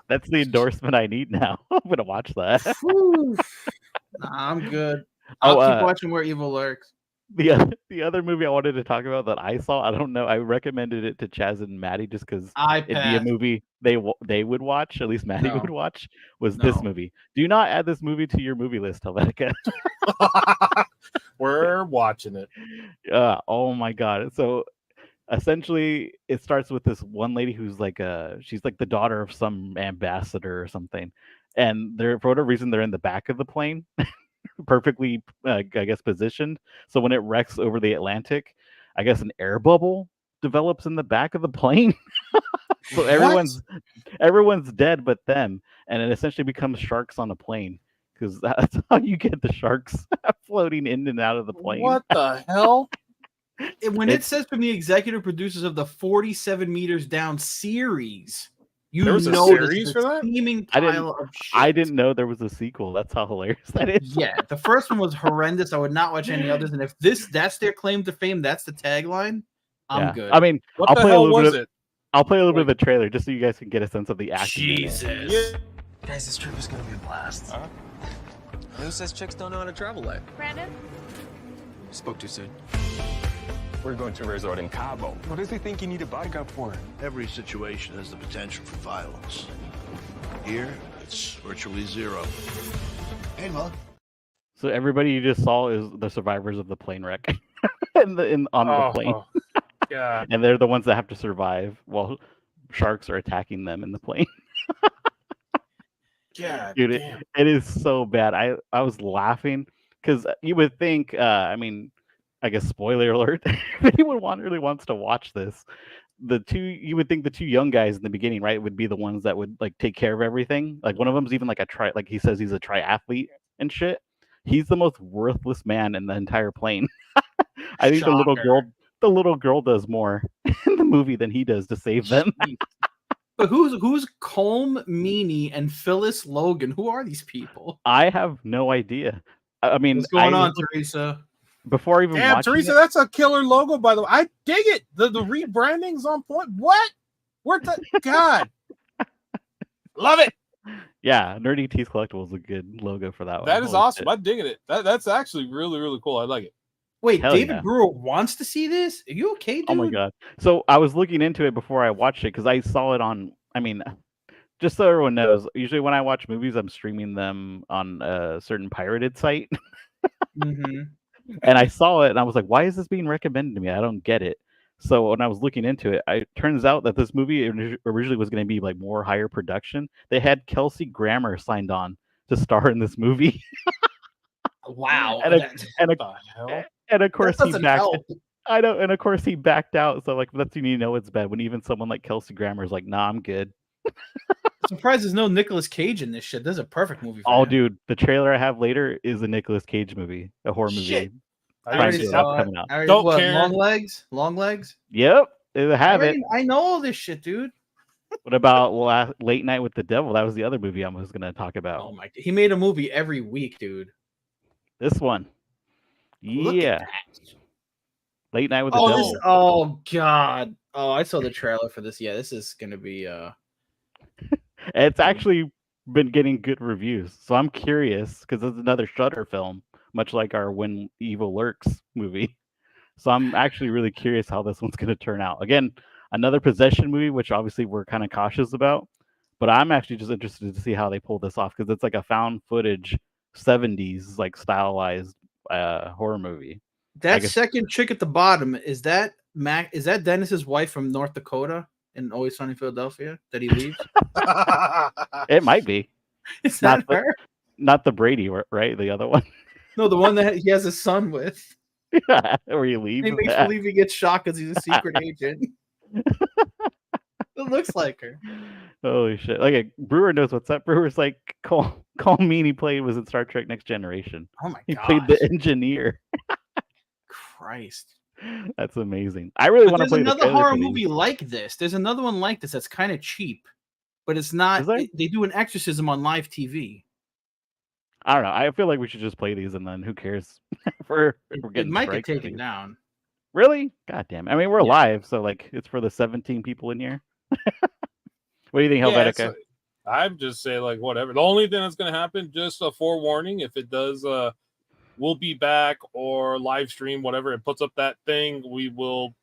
That's the endorsement I need now. I'm gonna watch that. Nah, I'm good. I'll keep watching Where Evil Lurks. The other movie I wanted to talk about that I saw, I don't know, I recommended it to Chaz and Maddie just because it'd be a movie they would watch, at least Maddie would watch, was this movie. Do not add this movie to your movie list, Helvetica. We're watching it. Oh my god. So essentially it starts with this one lady who's like she's like the daughter of some ambassador or something, and for whatever reason they're in the back of the plane. Perfectly I guess positioned, so when it wrecks over the Atlantic, I guess an air bubble develops in the back of the plane. So everyone's dead but them, and it essentially becomes sharks on a plane, because that's how you get the sharks floating in and out of the plane. What the hell? When it says from the executive producers of the 47 Meters Down series, there was a series for that? I didn't know there was a sequel. That's how hilarious that is. Yeah, the first one was horrendous. I would not watch any others. And if that's their claim to fame, that's the tagline, I'm good. I mean, I'll play a little bit of the trailer just so you guys can get a sense of the acting. Jesus. Guys, this trip is gonna be a blast. Who says chicks don't know how to travel like? Brandon? Spoke too soon. We're going to a resort in Cabo. What does he think you need a bodyguard for? Every situation has the potential for violence. Here, it's virtually zero. Hey, Mug. So everybody you just saw is the survivors of the plane wreck on the plane. Yeah. And they're the ones that have to survive while sharks are attacking them in the plane. Yeah, dude, it is so bad. I was laughing because you would think, I mean, I guess spoiler alert, if anyone really wants to watch this, you would think the two young guys in the beginning, right, would be the ones that would like take care of everything. Like one of them's even like like he says he's a triathlete and shit. He's the most worthless man in the entire plane. I think the little girl does more in the movie than he does to save them. But who's Colm Meaney and Phyllis Logan? Who are these people? I have no idea. I mean, what's going on, Teresa? Before even watching Teresa, that's a killer logo, by the way. I dig it. The rebranding's on point. What? God. Love it. Yeah, Nerdy Teeth Collectible is a good logo for that one. That is awesome. I'm digging it. That's actually really, really cool. I like it. Wait, David Brewer wants to see this? Are you okay, dude? Oh my god. So I was looking into it before I watched it because I saw it on, I mean, just so everyone knows, usually when I watch movies, I'm streaming them on a certain pirated site. Mm-hmm. And I saw it and I was like, why is this being recommended to me? I don't get it. So when I was looking into it, it turns out that this movie originally was going to be like more higher production. They had Kelsey Grammer signed on to star in this movie. Wow. And of course he backed I know, and of course he backed out. So like that's when you know it's bad when even someone like Kelsey Grammer is like, "Nah, I'm good." I'm surprised there's no Nicolas Cage in this shit. This is a perfect movie for Oh, him. dude, the trailer I have later is a Nicolas Cage movie, a horror Shit. movie. I already saw it. Coming out. Don't care. Long Legs? Long Legs? Yep, I have it. I know all this shit, dude. What about Late Night with the Devil? That was the other movie I was going to talk about. Oh my! He made a movie every week, dude. This one. Look at that. Late Night with the Devil. Oh god. Oh, I saw the trailer for this. Yeah, this is gonna be It's actually been getting good reviews, so I'm curious because it's another Shudder film, much like our When Evil Lurks movie. So I'm actually really curious how this one's going to turn out. Again, another possession movie, which obviously we're kind of cautious about, but I'm actually just interested to see how they pull this off because it's like a found footage 70s like stylized horror movie. that second chick at the bottom. Is that Dennis's wife from North Dakota in Always Sunny in Philadelphia that he leaves? It might be. Is that her? Not the Brady, right? The other one. No, the one that he has a son with. Yeah, where he leaves. He makes believe he gets shot because he's a secret agent. It looks like her. Holy shit! Like Brewer knows what's up. Brewer's like, call me. He was in Star Trek Next Generation. Oh my god! He played the engineer. Christ, that's amazing. I really want to play. There's another horror movie like this. There's another one like this that's kind of cheap, but it's not. They do an exorcism on live TV. I don't know. I feel like we should just play these, and then who cares? We're getting. It might get taken down. Really? God damn it! I mean, we're live, so like it's for the 17 people in here. What do you think, Helvetica? I'm just saying, like, whatever. The only thing that's going to happen, just a forewarning, if it does, we'll be back or live stream, whatever. It puts up that thing. We will.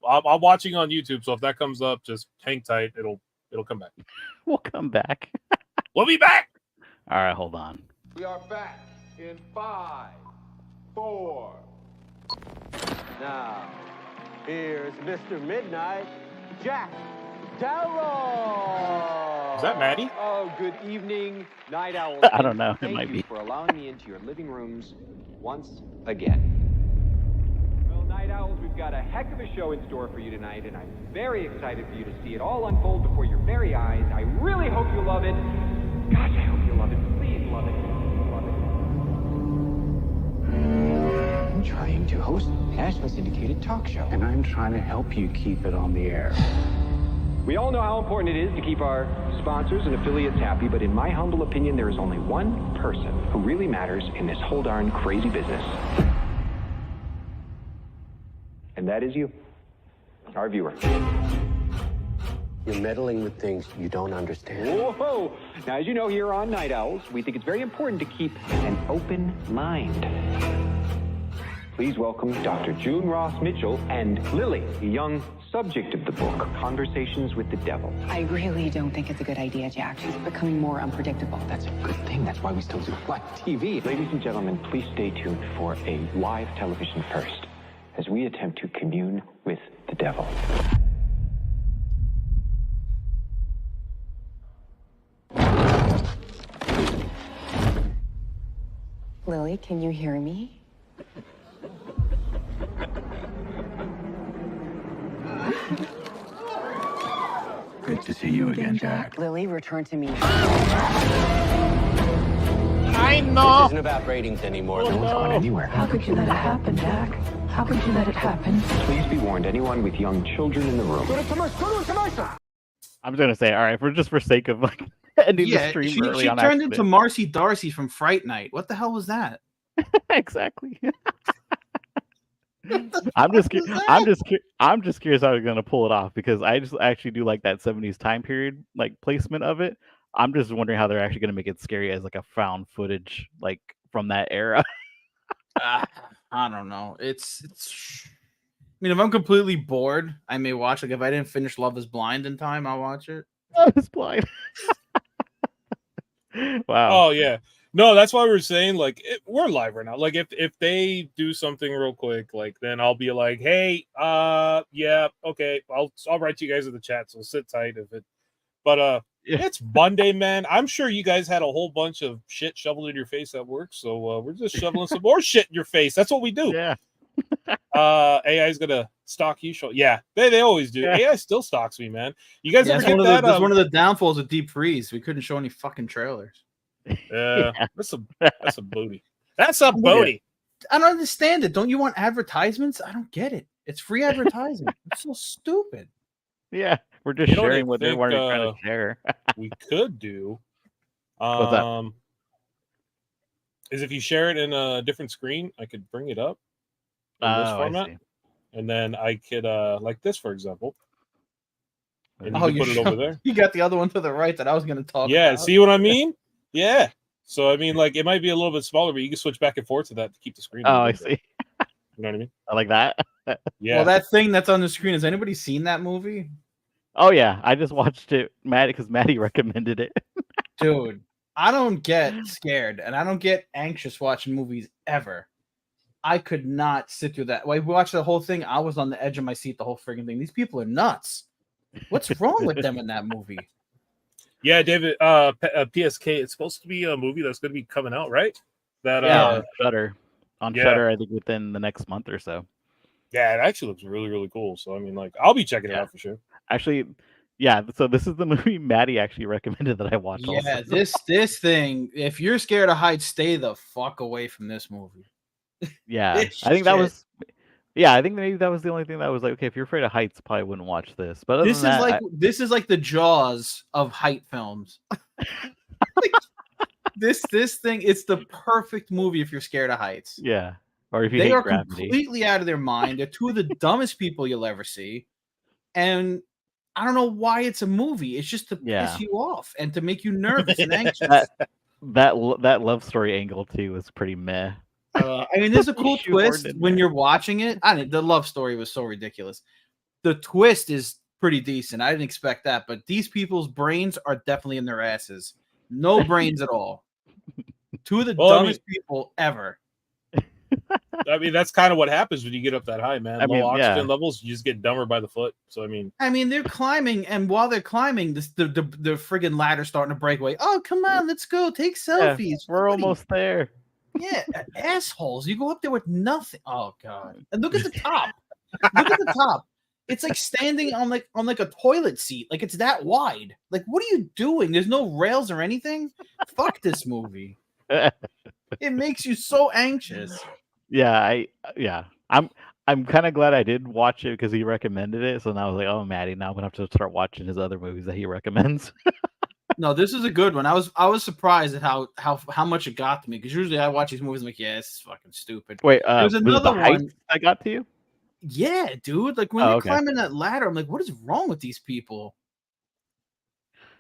I'm watching on YouTube, so if that comes up, just hang tight. It'll come back. We'll come back. We'll be back. All right, hold on. We are back in 5, 4. Now, here's Mr. Midnight, Jack Darrow. Is that Maddie? Oh, good evening, Night Owl. I don't know. It might be. For allowing me into your living rooms once again. Well, Night Owls, we've got a heck of a show in store for you tonight, and I'm very excited for you to see it all unfold before your very eyes. I really hope you love it. Gosh, I hope you love it. Please love it. I'm trying to host a nationally syndicated talk show. And I'm trying to help you keep it on the air. We all know how important it is to keep our sponsors and affiliates happy, but in my humble opinion, there is only one person who really matters in this whole darn crazy business. And that is you, our viewer. You're meddling with things you don't understand. Whoa! Now, as you know, here on Night Owls, we think it's very important to keep an open mind. Please welcome Dr. June Ross Mitchell and Lily, the young subject of the book, Conversations with the Devil. I really don't think it's a good idea, Jack. She's becoming more unpredictable. That's a good thing. That's why we still do live TV. Ladies and gentlemen, please stay tuned for a live television first as we attempt to commune with the devil. Lily, can you hear me? Good to see you again, Jack. Lily, return to me. I know. This isn't about ratings anymore. No one's going anywhere. How could you let it happen, Jack? How could you let it happen? Please be warned, anyone with young children in the room. I'm just gonna say, all right, for sake of like ending the stream early she on turned accident. into Marcy Darcy from Fright Night. What the hell was that? Exactly. I'm just curious how they're gonna pull it off because I just actually do like that 70s time period like placement of it. I'm just wondering how they're actually gonna make it scary as like a found footage like from that era. I don't know. It's. I mean, if I'm completely bored, I may watch. Like if I didn't finish Love Is Blind in time, I'll watch it. Love Is Blind. Wow. Oh yeah. No, that's why we're saying like we're live right now. Like if they do something real quick, like then I'll be like, hey, yeah, okay, I'll write to you guys in the chat. So sit tight if it. But it's Monday, man. I'm sure you guys had a whole bunch of shit shoveled in your face at work, so we're just shoveling some more shit in your face. That's what we do. Yeah. AI is gonna stalk you. Yeah, they always do. Yeah. AI still stalks me, man. You guys ever get that? That's one of the downfalls of Deep Freeze. We couldn't show any fucking trailers. Yeah, that's a booty. That's a booty. I don't understand it. Don't you want advertisements? I don't get it. It's free advertising. It's so stupid. Yeah, we're just sharing what they weren't trying to share. We could do. What's that? Is if you share it in a different screen, I could bring it up in this format, and then I could like this, for example. And you put it over there. You got the other one to the right that I was going to talk about. Yeah, see what I mean? Yeah. So I mean, like, it might be a little bit smaller, but you can switch back and forth to that to keep the screen. Oh, I see. You know what I mean? I like that. Yeah. Well, that thing that's on the screen, has anybody seen that movie? Oh yeah, I just watched it, because Maddie recommended it. Dude, I don't get scared and I don't get anxious watching movies ever. I could not sit through that. When we watched the whole thing, I was on the edge of my seat the whole friggin' thing. These people are nuts. What's wrong with them in that movie? Yeah, David. PSK. It's supposed to be a movie that's going to be coming out, right? That on Shudder. Shudder, I think within the next month or so. Yeah, it actually looks really, really cool. So I mean, like, I'll be checking it out for sure. Actually, yeah. So this is the movie Maddie actually recommended that I watch. Yeah, also. this thing. If you're scared of heights, stay the fuck away from this movie. Yeah, I think that was. Yeah, I think maybe that was the only thing that was like, okay, if you're afraid of heights, probably wouldn't watch this. But this is like the Jaws of height films. This thing, it's the perfect movie if you're scared of heights. Yeah, or if you they hate are gravity. Completely out of their mind. They're two of the dumbest people you'll ever see, and I don't know why it's a movie. It's just to piss you off and to make you nervous and anxious. that love story angle too was pretty meh. I mean, there's a cool twist when you're watching it. The love story was so ridiculous. The twist is pretty decent. I didn't expect that, but these people's brains are definitely in their asses. No brains at all. Two of the dumbest people ever. I mean, that's kind of what happens when you get up that high, man. Low oxygen levels, you just get dumber by the foot. So I mean, they're climbing, and while they're climbing, the friggin' ladder's starting to break away. Oh, come on, let's go take selfies. Yeah, we're almost there. Yeah, assholes. You go up there with nothing. Oh god. And look at the top. Look at the top. It's like standing on like a toilet seat. Like it's that wide. Like, what are you doing? There's no rails or anything. Fuck this movie. It makes you so anxious. Yeah, I'm kind of glad I did watch it because he recommended it. So now I was like, oh, Maddie, now I'm gonna have to start watching his other movies that he recommends. No, this is a good one. I was surprised at how much it got to me, because usually I watch these movies and I'm like, yeah, this is fucking stupid. Wait, there's another one I got to you. Yeah, dude. Like when they're climbing that ladder, I'm like, what is wrong with these people?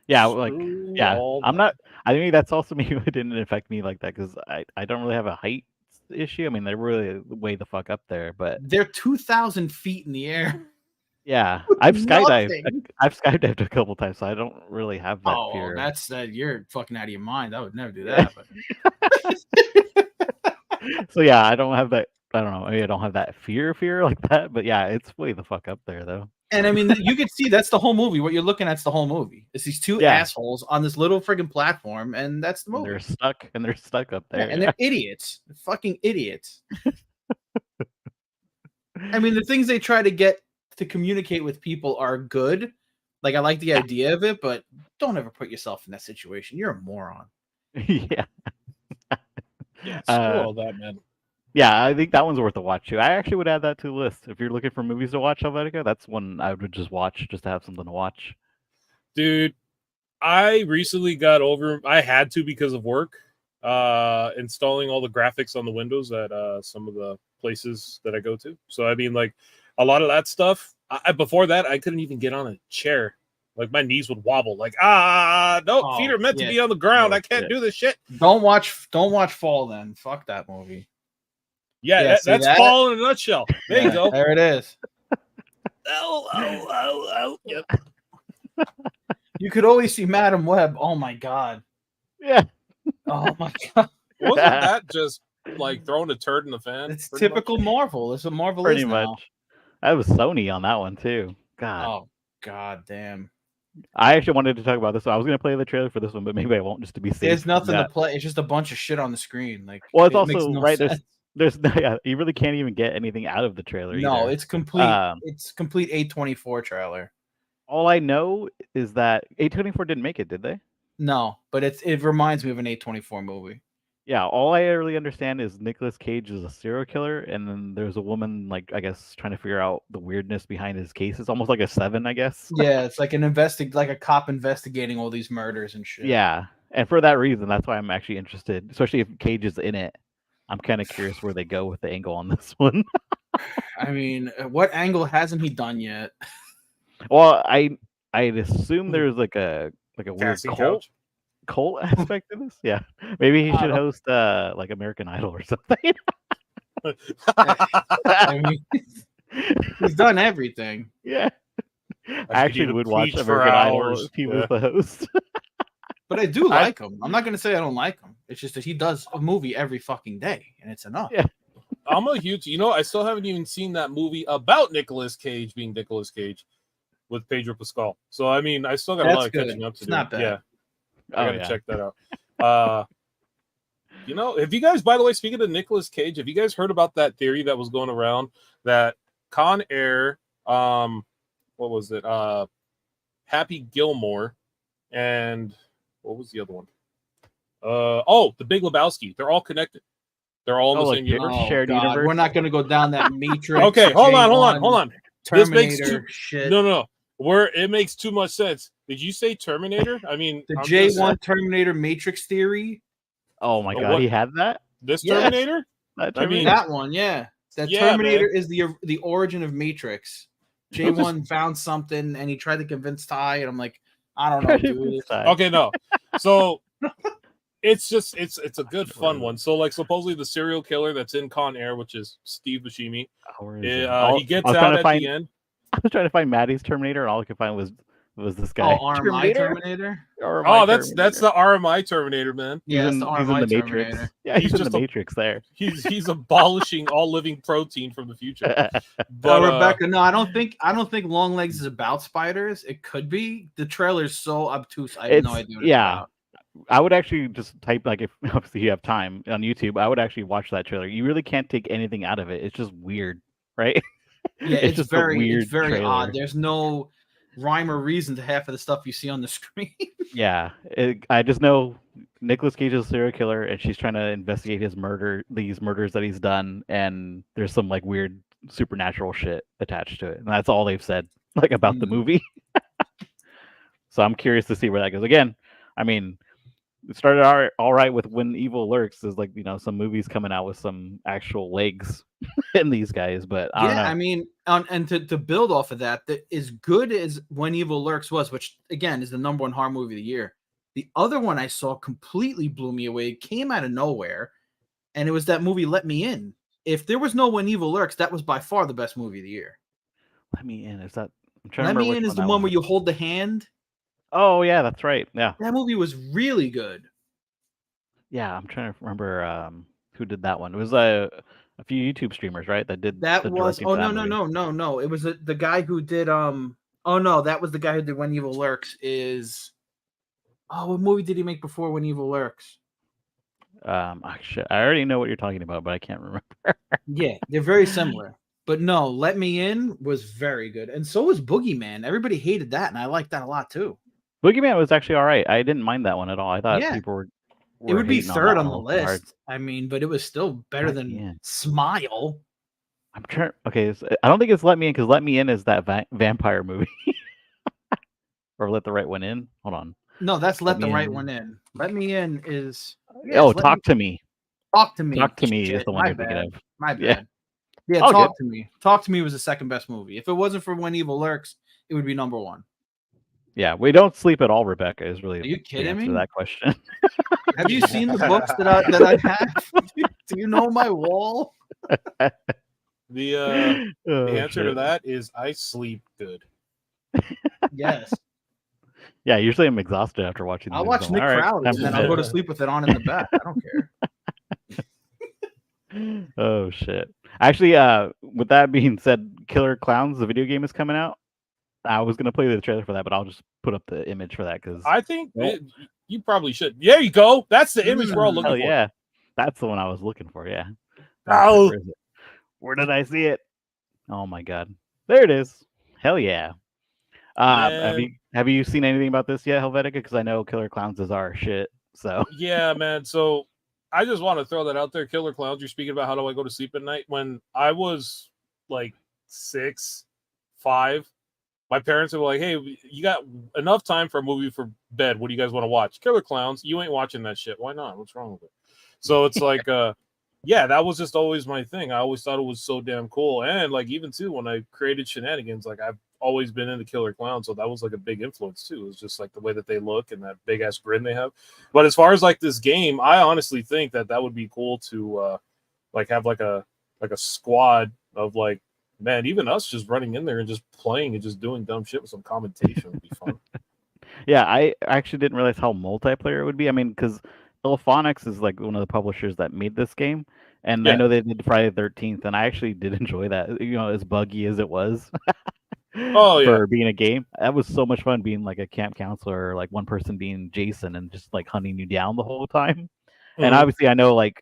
Yeah, I'm not. I think that's also maybe it didn't affect me like that because I don't really have a height issue. I mean, they're really way the fuck up there, but they're 2,000 feet in the air. Yeah, I've skydived a couple times, so I don't really have that fear. Oh, that's you're fucking out of your mind. I would never do that. But... So yeah, I don't have that. I don't know. I mean, I don't have that fear like that. But yeah, it's way the fuck up there though. And I mean, you can see that's the whole movie. What you're looking at's the whole movie. It's these two assholes on this little friggin' platform, and that's the movie. And they're stuck up there. Yeah, and they're idiots. They're fucking idiots. I mean, the things they try to get to communicate with people are good. Like, I like the idea of it, but don't ever put yourself in that situation. You're a moron. Yeah. Yeah, screw all that, man. Yeah, I think that one's worth a watch too. I actually would add that to the list. If you're looking for movies to watch, Helvetica, that's one I would just watch just to have something to watch. Dude, I recently got over. I had to because of work, installing all the graphics on the windows at some of the places that I go to. So I mean, like a lot of that stuff. Before that, I couldn't even get on a chair. Like my knees would wobble. Like feet are meant to be on the ground. I can't do this shit. Don't watch Fall then. Fuck that movie. Yeah, that's Fall in a nutshell. There you go. There it is. Yep. You could always see Madam Web. Oh my god. Yeah. Oh my god. Wasn't that just like throwing a turd in the fan? It's typical Marvel. It's what Marvel pretty is now. much. I was Sony on that one too. God. Oh god damn. I actually wanted to talk about this. I was going to play the trailer for this one, but maybe I won't just to be safe. There's nothing to play. It's just a bunch of shit on the screen. Like, well, it's also right. There's no, you really can't even get anything out of the trailer. No, either. it's complete. It's complete A24 trailer. All I know is that A24 didn't make it, did they? No, but it reminds me of an A24 movie. Yeah, all I really understand is Nicolas Cage is a serial killer, and then there's a woman, like, I guess, trying to figure out the weirdness behind his case. It's almost like a Seven, I guess. Yeah, it's like like a cop investigating all these murders and shit. Yeah, and for that reason, that's why I'm actually interested, especially if Cage is in it. I'm kind of curious where they go with the angle on this one. I mean, what angle hasn't he done yet? Well, I'd assume there's like a weird cult aspect to this. Yeah, maybe he should host like American Idol or something. I mean, he's done everything. Yeah, I actually would watch American Idol if he was the host. But I do like him. I'm not going to say I don't like him. It's just that he does a movie every fucking day, and it's enough. Yeah. I'm a huge, I still haven't even seen that movie about Nicolas Cage being Nicolas Cage with Pedro Pascal. So, I mean, I still got a lot of catching up to do. Not bad. Yeah. I got to check that out. Have you guys, by the way, speaking of Nicolas Cage, have you guys heard about that theory that was going around that Con Air, what was it? Happy Gilmore and what was the other one? The Big Lebowski. They're all connected. They're all in the same universe. Shared universe. We're not going to go down that Matrix. Okay, hold on. Terminator shit. No. It makes too much sense. Did you say Terminator? I mean, the J1 Terminator Matrix theory. Oh my god, he had that. This Terminator? I mean that one, yeah. That Terminator is the origin of Matrix. J1 found something and he tried to convince Ty, and I'm like, I don't know, dude. Okay, no. So it's a good fun one. So like supposedly the serial killer that's in Con Air, which is Steve Buscemi, he gets out at the end. I was trying to find Maddie's Terminator, and all I could find was this guy. Oh, RMI Terminator? That's the RMI Terminator, man. Yeah, he's in the Matrix. Yeah, he's in the Matrix there. He's abolishing all living protein from the future. But Rebecca, no, I don't think Longlegs is about spiders. It could be. The trailer's so obtuse. I have no idea what it's about. I would actually just type, like, if obviously you have time on YouTube, I would actually watch that trailer. You really can't take anything out of it. It's just weird, right? Yeah, it's just very odd. There's no rhyme or reason to half of the stuff you see on the screen. Yeah, I just know Nicolas Cage is a serial killer, and she's trying to investigate these murders that he's done, and there's some like weird supernatural shit attached to it, and that's all they've said like about the movie. So I'm curious to see where that goes. Again, I mean, it started all right with When Evil Lurks. Is like, some movies coming out with some actual legs in these guys, but I don't know. I mean, and to build off of that, as good as When Evil Lurks was, which again is the #1 horror movie of the year, the other one I saw completely blew me away. It came out of nowhere, and it was that movie Let Me In. If there was no When Evil Lurks, that was by far the best movie of the year. Let Me In, is that? I'm trying Let Me In is the one where you hold the hand. Oh yeah, that's right. Yeah, that movie was really good. Yeah, I'm trying to remember who did that one. It was a few YouTube streamers, right? That did that. Was no. It was the guy who did that was the guy who did When Evil Lurks. What movie did he make before When Evil Lurks? Actually, I already know what you're talking about, but I can't remember. Yeah, they're very similar. But no, Let Me In was very good, and so was Boogeyman. Everybody hated that, and I liked that a lot too. Boogeyman was actually all right. I didn't mind that one at all. I thought people were it would be third on the list. Hard. I mean, but it was still better than Smile. I'm trying. Okay, I don't think it's Let Me In, because Let Me In is that vampire movie. Or Let the Right One In. Hold on. No, that's Let the Right One In. Let Me In is. Talk to Me. Talk to Me. Talk to Me is the one you're thinking of. My bad. Yeah, Talk to Me. Talk to Me was the second best movie. If it wasn't for When Evil Lurks, it would be #1. Yeah, we don't sleep at all, Rebecca, is really. Are you kidding me? That question. Have you seen the books that I have? Do you know my wall? The answer to that is I sleep good. Yes. Yeah, usually I'm exhausted after watching. I'll watch Nick Crowley and then I'll go to sleep with it on in the back. I don't care. Oh shit! Actually, with that being said, Killer Clowns, the video game, is coming out. I was gonna play the trailer for that, but I'll just put up the image for that because I think you probably should. There you go. That's the image we're all looking for. Yeah, that's the one I was looking for. Yeah. Oh, where is it? Where did I see it? Oh my god, there it is. Hell yeah. Have you seen anything about this yet, Helvetica? Because I know Killer Clowns is our shit. So yeah, man. So I just want to throw that out there. Killer Clowns. You're speaking about how do I go to sleep at night? When I was like 6, 5, my parents were like, "Hey, you got enough time for a movie for bed. What do you guys want to watch? Killer Clowns. You ain't watching that shit. Why not? What's wrong with it?" So it's like, yeah, that was just always my thing. I always thought it was so damn cool. And like even too, when I created Shenanigans, like I've always been into Killer Clowns, so that was like a big influence too. It was just like the way that they look and that big ass grin they have. But as far as like this game, I honestly think that would be cool to like have like a squad of like, man, even us just running in there and just playing and just doing dumb shit with some commentation would be fun. Yeah, I actually didn't realize how multiplayer it would be. I mean, because Illuphonics is like one of the publishers that made this game, and I know they did Friday the 13th, and I actually did enjoy that. You know, as buggy as it was. Oh yeah, for being a game, that was so much fun being like a camp counselor, or like one person being Jason and just like hunting you down the whole time. And obviously, I know like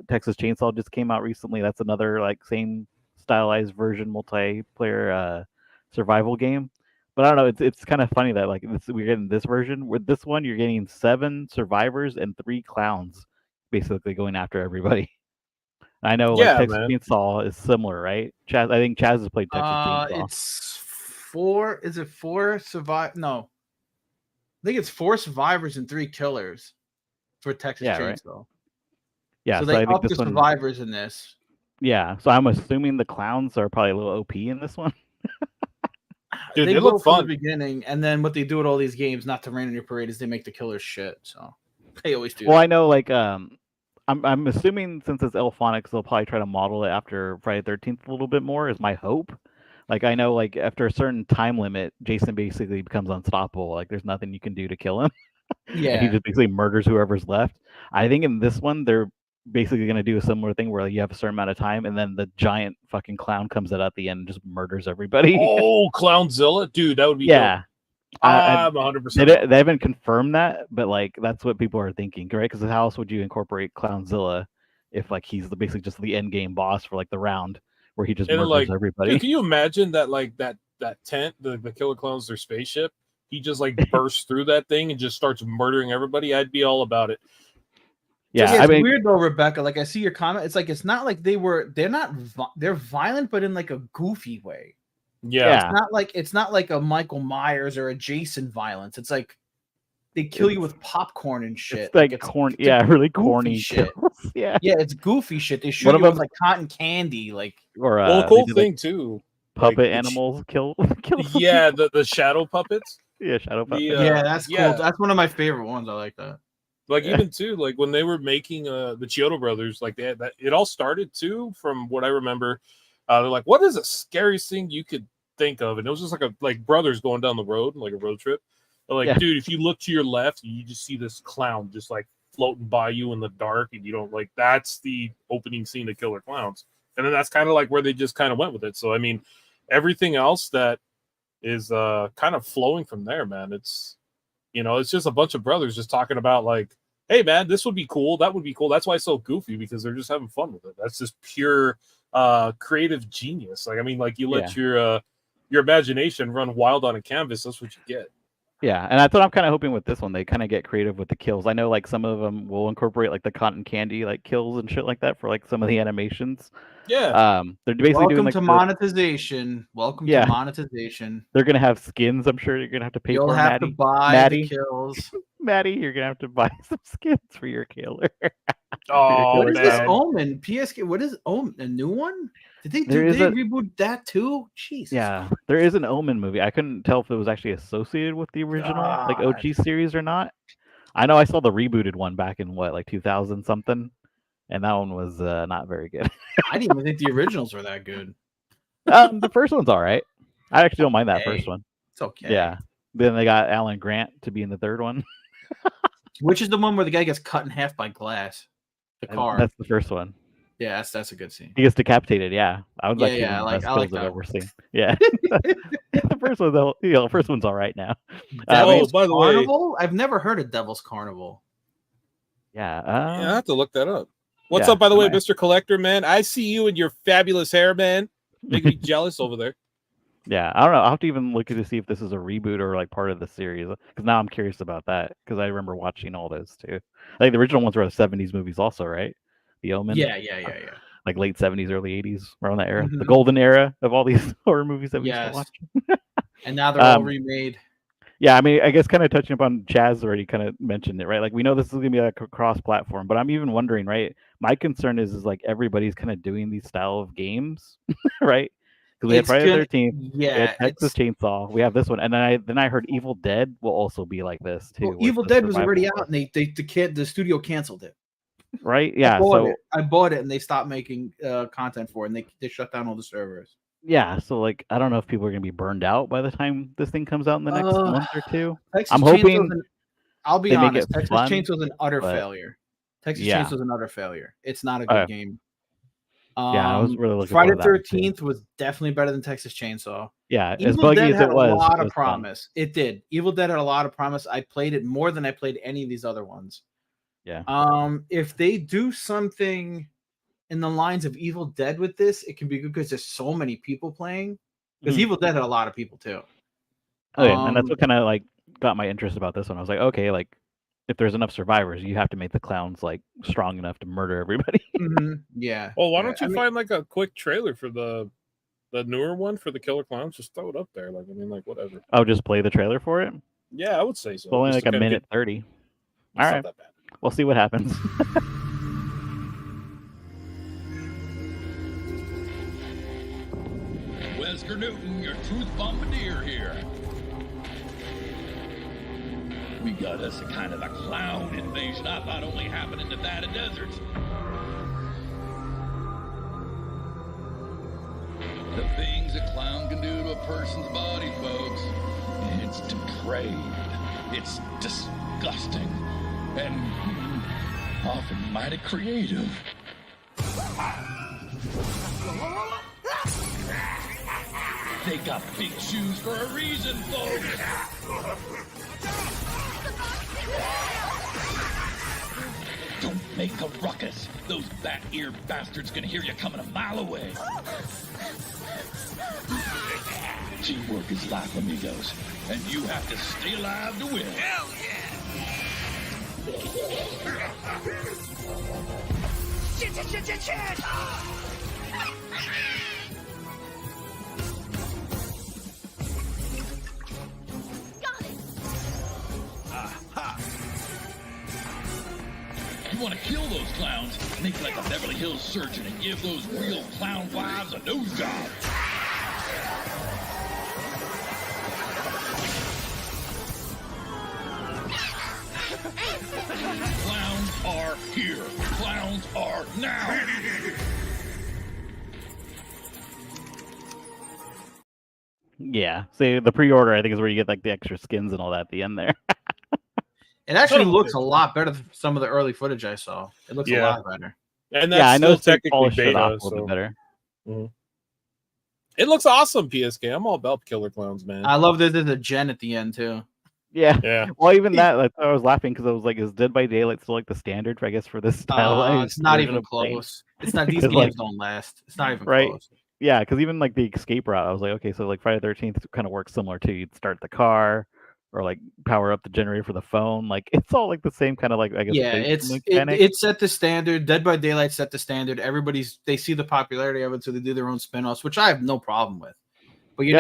Texas Chainsaw just came out recently. That's another like same stylized version multiplayer survival game. But I don't know. It's kind of funny that like we're getting this version. With this one, you're getting 7 survivors and 3 clowns, basically going after everybody. I know, like Texas Chainsaw is similar, right? Chaz, I think Chaz has played Texas Chainsaw. It's 4. Is it 4 survive? No, I think it's 4 survivors and 3 killers for Texas Chainsaw. Right? Yeah, so they upped the survivors in this. Yeah, so I'm assuming the clowns are probably a little OP in this one. Dude, they look fun from the beginning, and then what they do with all these games, not to rain on your parade, is they make the killers shit. So they always do. Well, I know, like, I'm assuming since it's Illuphonics, they'll probably try to model it after Friday the 13th a little bit more. Is my hope. Like, I know, like, after a certain time limit, Jason basically becomes unstoppable. Like, there's nothing you can do to kill him. Yeah, and he just basically murders whoever's left. I think in this one, they're basically going to do a similar thing where you have a certain amount of time, and then the giant fucking clown comes out at the end and just murders everybody. Oh, Clownzilla, dude, that would be dope. I'm 100%. They haven't confirmed that, but like that's what people are thinking, right? Because how else would you incorporate Clownzilla if like he's basically just the end game boss for like the round where he just murders everybody? Dude, can you imagine that? Like that tent, the Killer Clowns, their spaceship, he just like bursts through that thing and just starts murdering everybody. I'd be all about it. Yeah, it's weird though, Rebecca. Like I see your comment. It's like it's not like they're violent, but in like a goofy way. Yeah, it's not like a Michael Myers or a Jason violence. It's like they kill you with popcorn and shit. It's like corny, really corny shit. yeah, it's goofy shit. They shoot you with like cotton candy, like or a cool thing too. Puppet animals kill. Yeah, the shadow puppets. Yeah, shadow puppets. Yeah, that's cool. That's one of my favorite ones. I like that. Like even too, like when they were making the Chiodo brothers, like they had that. It all started too, from what I remember. They're like, "What is the scariest thing you could think of?" And it was just like brothers going down the road, like a road trip. They're like, dude, if you look to your left, you just see this clown just like floating by you in the dark, and you don't like. That's the opening scene of Killer Clowns, and then that's kind of like where they just kind of went with it. So I mean, everything else that is kind of flowing from there, man. It's it's just a bunch of brothers just talking about like, hey man, this would be cool, that would be cool. That's why it's so goofy, because they're just having fun with it. That's just pure creative genius. Like I mean, like you let your imagination run wild on a canvas, that's what you get. Yeah, and that's what I'm kind of hoping with this one. They kind of get creative with the kills. I know like some of them will incorporate like the cotton candy like kills and shit like that for like some of the animations. Yeah. They're basically doing like monetization. Welcome to monetization. They're gonna have skins. I'm sure you're gonna have to pay You'll for. have to buy the kills. Maddie, you're gonna have to buy some skins for your killer. Oh, what is this Omen? PSK. What is Omen? A new one? Did they reboot that too? Jeez. Yeah, there is an Omen movie. I couldn't tell if it was actually associated with the original like OG series or not. I know I saw the rebooted one back in like 2000 something, and that one was not very good. I didn't even think the originals were that good. The first one's all right. I actually don't mind that first one. It's okay. Yeah. Then they got Alan Grant to be in the third one. Which is the one where the guy gets cut in half by glass? The car. That's the first one. Yeah, that's a good scene. He gets decapitated. Yeah, I was like I like that. I've ever seen. Yeah, the first one, though, the first one's all right now. By the way, I've never heard of Devil's Carnival. Yeah, I have to look that up. What's up, by the way, Mr. Collector, man? I see you and your fabulous hair, man. Make me jealous over there. Yeah, I don't know. I'll have to even look to see if this is a reboot or like part of the series, because now I'm curious about that, because I remember watching all those too. I think the original ones were the 70s movies also, right? The Omen. Yeah. Like late 70s, early 80s, around that era. The golden era of all these horror movies that we used to watch. And now they're all remade. Yeah, I mean, I guess kind of touching upon Chaz already kind of mentioned it, right? Like we know this is gonna be like a cross-platform, but I'm even wondering, right? My concern is like everybody's kind of doing these style of games, right? Because we have Friday the 13th, we have Texas Chainsaw, we have this one, and then I heard Evil Dead will also be like this too. Well, Evil Dead was already out, and the studio canceled it. Right? Yeah. I bought it, and they stopped making content for it, and they shut down all the servers. Yeah, so like I don't know if people are gonna be burned out by the time this thing comes out in the next month or two. Texas I'm hoping. I'll be honest. Texas Chainsaw was an utter failure. Texas Chainsaw was an utter failure. It's not a good game. Yeah, I was really looking Friday the 13th was definitely better than Texas Chainsaw. Yeah, Evil as buggy Dead as had it was, a lot it of was promise. Fun. It did. Evil Dead had a lot of promise. I played it more than I played any of these other ones. Yeah. If they do something in the lines of Evil Dead with this, it can be good because there's so many people playing. Because Evil Dead had a lot of people too. Oh yeah, and that's what kind of like got my interest about this one. I was like, okay, like if there's enough survivors, you have to make the clowns like strong enough to murder everybody. Yeah. Well, why don't you find like a quick trailer for the newer one for the Killer Clowns? Just throw it up there. Like, I mean, like whatever. Oh, just play the trailer for it? Yeah, I would say so. It's only like a minute 30. All right. We'll see what happens. Wesker Newton, your truth bombardier here. We got us a kind of a clown invasion I thought only happened in Nevada deserts. The things a clown can do to a person's body, folks. It's depraved. It's disgusting. And often mighty creative. They got big shoes for a reason, folks. Don't make a ruckus. Those bat-eared bastards can hear you coming a mile away. Teamwork is life, amigos, and you have to stay alive to win. Hell yeah! Shit! You want to kill those clowns? Make like a Beverly Hills surgeon and give those real clown wives a nose job. Clowns are here. Clowns are now. Yeah. See, the pre-order, I think, is where you get like the extra skins and all that at the end there. It actually looks a lot better than some of the early footage I saw. It looks a lot better. And that's I know still technically beta, a little bit better. It looks awesome, PSK. I'm all about Killer Clowns, man. I love that there's a gen at the end too. Yeah. Well, even that, like, I was laughing because I was like, "Is Dead by Daylight still like the standard for, I guess, for this style?" It's not even close. It's not. These games like, don't last. It's not even right. close. Yeah, because even like the escape route, I was like, okay, so like Friday the 13th kind of works similar too. You'd start the car, or like power up the generator for the phone. Like it's all like the same kind of like, I guess. Yeah, it set the standard. Dead by Daylight set the standard. They see the popularity of it, so they do their own spin-offs, which I have no problem with. But you're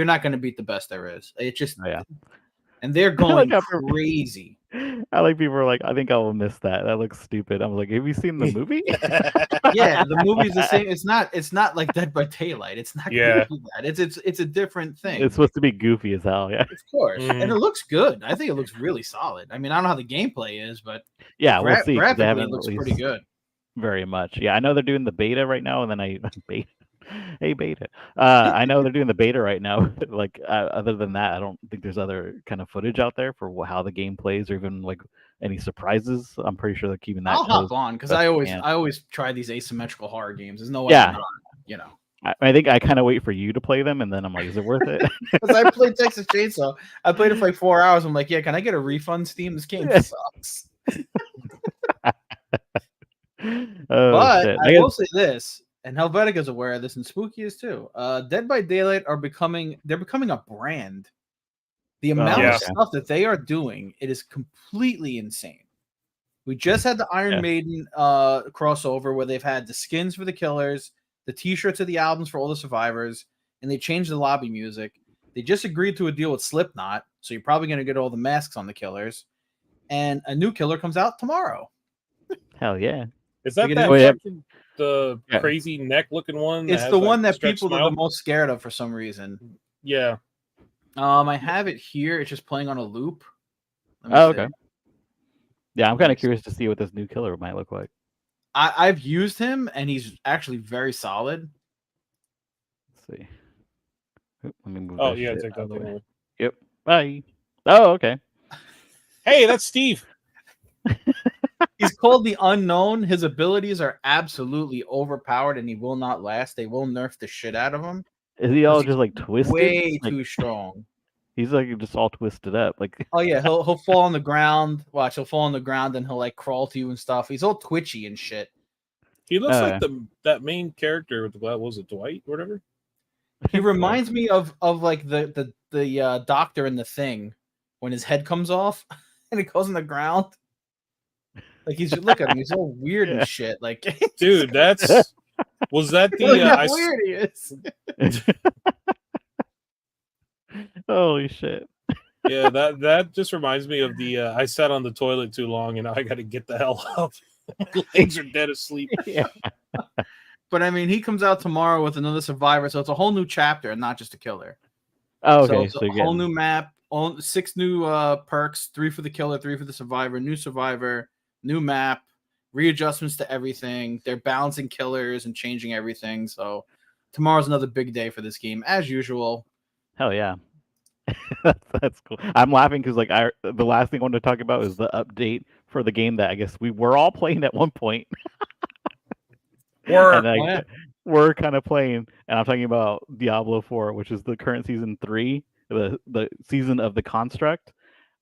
not gonna beat the best there is. It just and they're going crazy. I like people are like, I think I will miss that. That looks stupid. I'm like, have you seen the movie? Yeah, the movie's the same. It's not like Dead by Daylight. It's not gonna be that. It's a different thing. It's supposed to be goofy as hell, yeah. Of course. And it looks good. I think it looks really solid. I mean, I don't know how the gameplay is, but we'll see. Graphically, it looks pretty good. Very much. Yeah, I know they're doing the beta right now, and then beta. I know they're doing the beta right now. Like other than that, I don't think there's other kind of footage out there for how the game plays, or even like any surprises. I'm pretty sure they're keeping that. I'll hop on because I always try these asymmetrical horror games. There's no way. I'm not, you know. I think I kind of wait for you to play them, and then I'm like, is it worth it? Because I played Texas Chainsaw. I played it for like 4 hours. I'm like, yeah, can I get a refund, Steam? This game sucks. But shit. I will say this, and Helvetica's aware of this, and Spooky is too. Dead by Daylight they're becoming a brand. The amount of stuff that they are doing, it is completely insane. We just had the Iron Maiden crossover where they've had the skins for the killers, the T-shirts of the albums for all the survivors, and they changed the lobby music. They just agreed to a deal with Slipknot, so you're probably going to get all the masks on the killers. And a new killer comes out tomorrow. Hell yeah! Is that the crazy neck-looking one? It's the one that people are the most scared of for some reason. Yeah. I have it here. It's just playing on a loop. Okay. Yeah, I'm kind of curious to see what this new killer might look like. I've used him, and he's actually very solid. Let's see. Let me move. Oh yeah, take that thing away. Yep. Bye. Oh, okay. Hey, that's Steve. He's called the Unknown. His abilities are absolutely overpowered, and he will not last. They will nerf the shit out of him. Is he all just like twisted? Way too strong. He's like just all twisted up. Like oh yeah, he'll fall on the ground. Watch, he'll fall on the ground and he'll like crawl to you and stuff. He's all twitchy and shit. He looks like that main character with the what was it, Dwight or whatever? He reminds me of like the doctor in The Thing when his head comes off and it goes on the ground. Like he's look at him, he's all weird and shit. Like dude, was that the look how weird he is. Holy shit. Yeah, that just reminds me of the I sat on the toilet too long and now I gotta get the hell up. My legs are dead asleep. Yeah. But I mean, he comes out tomorrow with another survivor, so it's a whole new chapter and not just a killer. Oh, okay. So it's a whole new map, 6 new perks, 3 for the killer, 3 for the survivor, new survivor, new map, readjustments to everything. They're balancing killers and changing everything. So tomorrow's another big day for this game, as usual. Hell yeah. That's cool. I'm laughing because like the last thing I wanted to talk about is the update for the game that I guess we were all playing at one point. We're kind of playing, and I'm talking about Diablo 4, which is the current season 3, the season of the construct.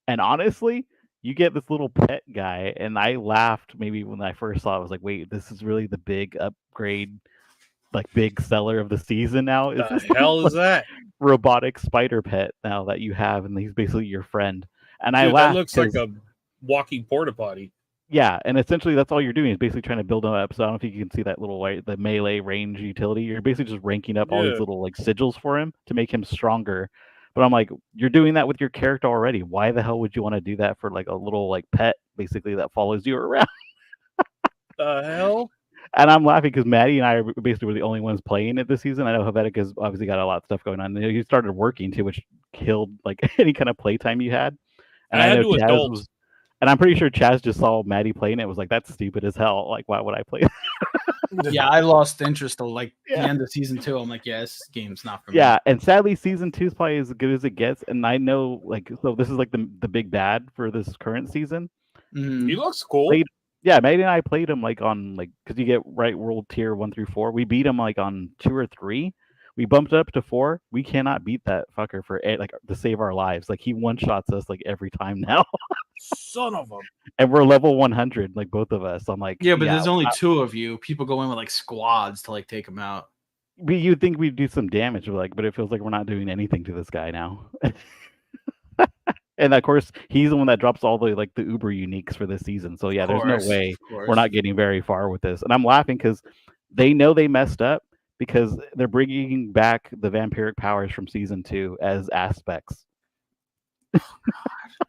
And honestly, you get this little pet guy, and I laughed maybe when I first saw it. I was like, wait, this is really the big upgrade, like big seller of the season now? What the hell is that? Robotic spider pet now that you have, and he's basically your friend. And dude, I laughed. That looks like a walking porta potty. Yeah, and essentially that's all you're doing is basically trying to build him up. So I don't know if you can see that little the melee range utility. You're basically just ranking up all these little like sigils for him to make him stronger. But I'm like, you're doing that with your character already. Why the hell would you want to do that for like a little like pet basically that follows you around? The hell? And I'm laughing because Maddie and I basically were the only ones playing it this season. I know Helvetica's obviously got a lot of stuff going on. He started working too, which killed like any kind of playtime you had. And I know Chaz was, and I'm pretty sure Chaz just saw Maddie playing it. Was like, that's stupid as hell. Like, why would I play? Yeah, I lost interest to like the end of season 2. I'm like, yeah, this game's not for me. Yeah, and sadly, season 2 is probably as good as it gets. And I know, like, so this is like the big bad for this current season. Mm-hmm. He looks cool. Yeah, Maddie and I played him like on like because you get world tier 1 through 4. We beat him like on 2 or 3. We bumped it up to 4. We cannot beat that fucker for like to save our lives. Like he one shots us like every time now. Son of a. And we're level 100, like both of us. I'm like, yeah, but there's only 2 of you. People go in with like squads to like take him out. You'd think we'd do some damage, but it feels like we're not doing anything to this guy now. And of course, he's the one that drops all the like the Uber uniques for this season. So yeah, there's no way we're not getting very far with this. And I'm laughing because they know they messed up because they're bringing back the vampiric powers from season 2 as aspects. Oh, God.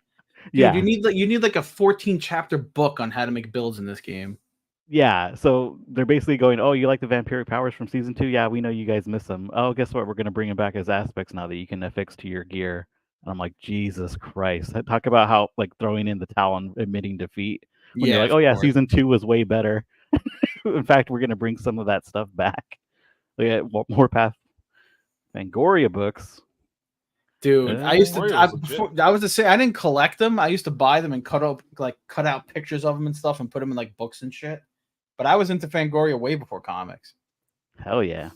Dude, yeah, you need like a 14 chapter book on how to make builds in this game. Yeah, so they're basically going, oh, you like the vampiric powers from season 2? Yeah, we know you guys miss them. Oh, guess what? We're going to bring them back as aspects now that you can affix to your gear. And I'm like, Jesus Christ. Talk about how, like, throwing in the towel and admitting defeat. When you're like, oh, yeah, season 2 was way better. In fact, we're going to bring some of that stuff back. Like, more Path Fangoria books. Dude, I was to say I didn't collect them. I used to buy them and cut out pictures of them and stuff and put them in, like, books and shit. But I was into Fangoria way before comics. Hell yeah.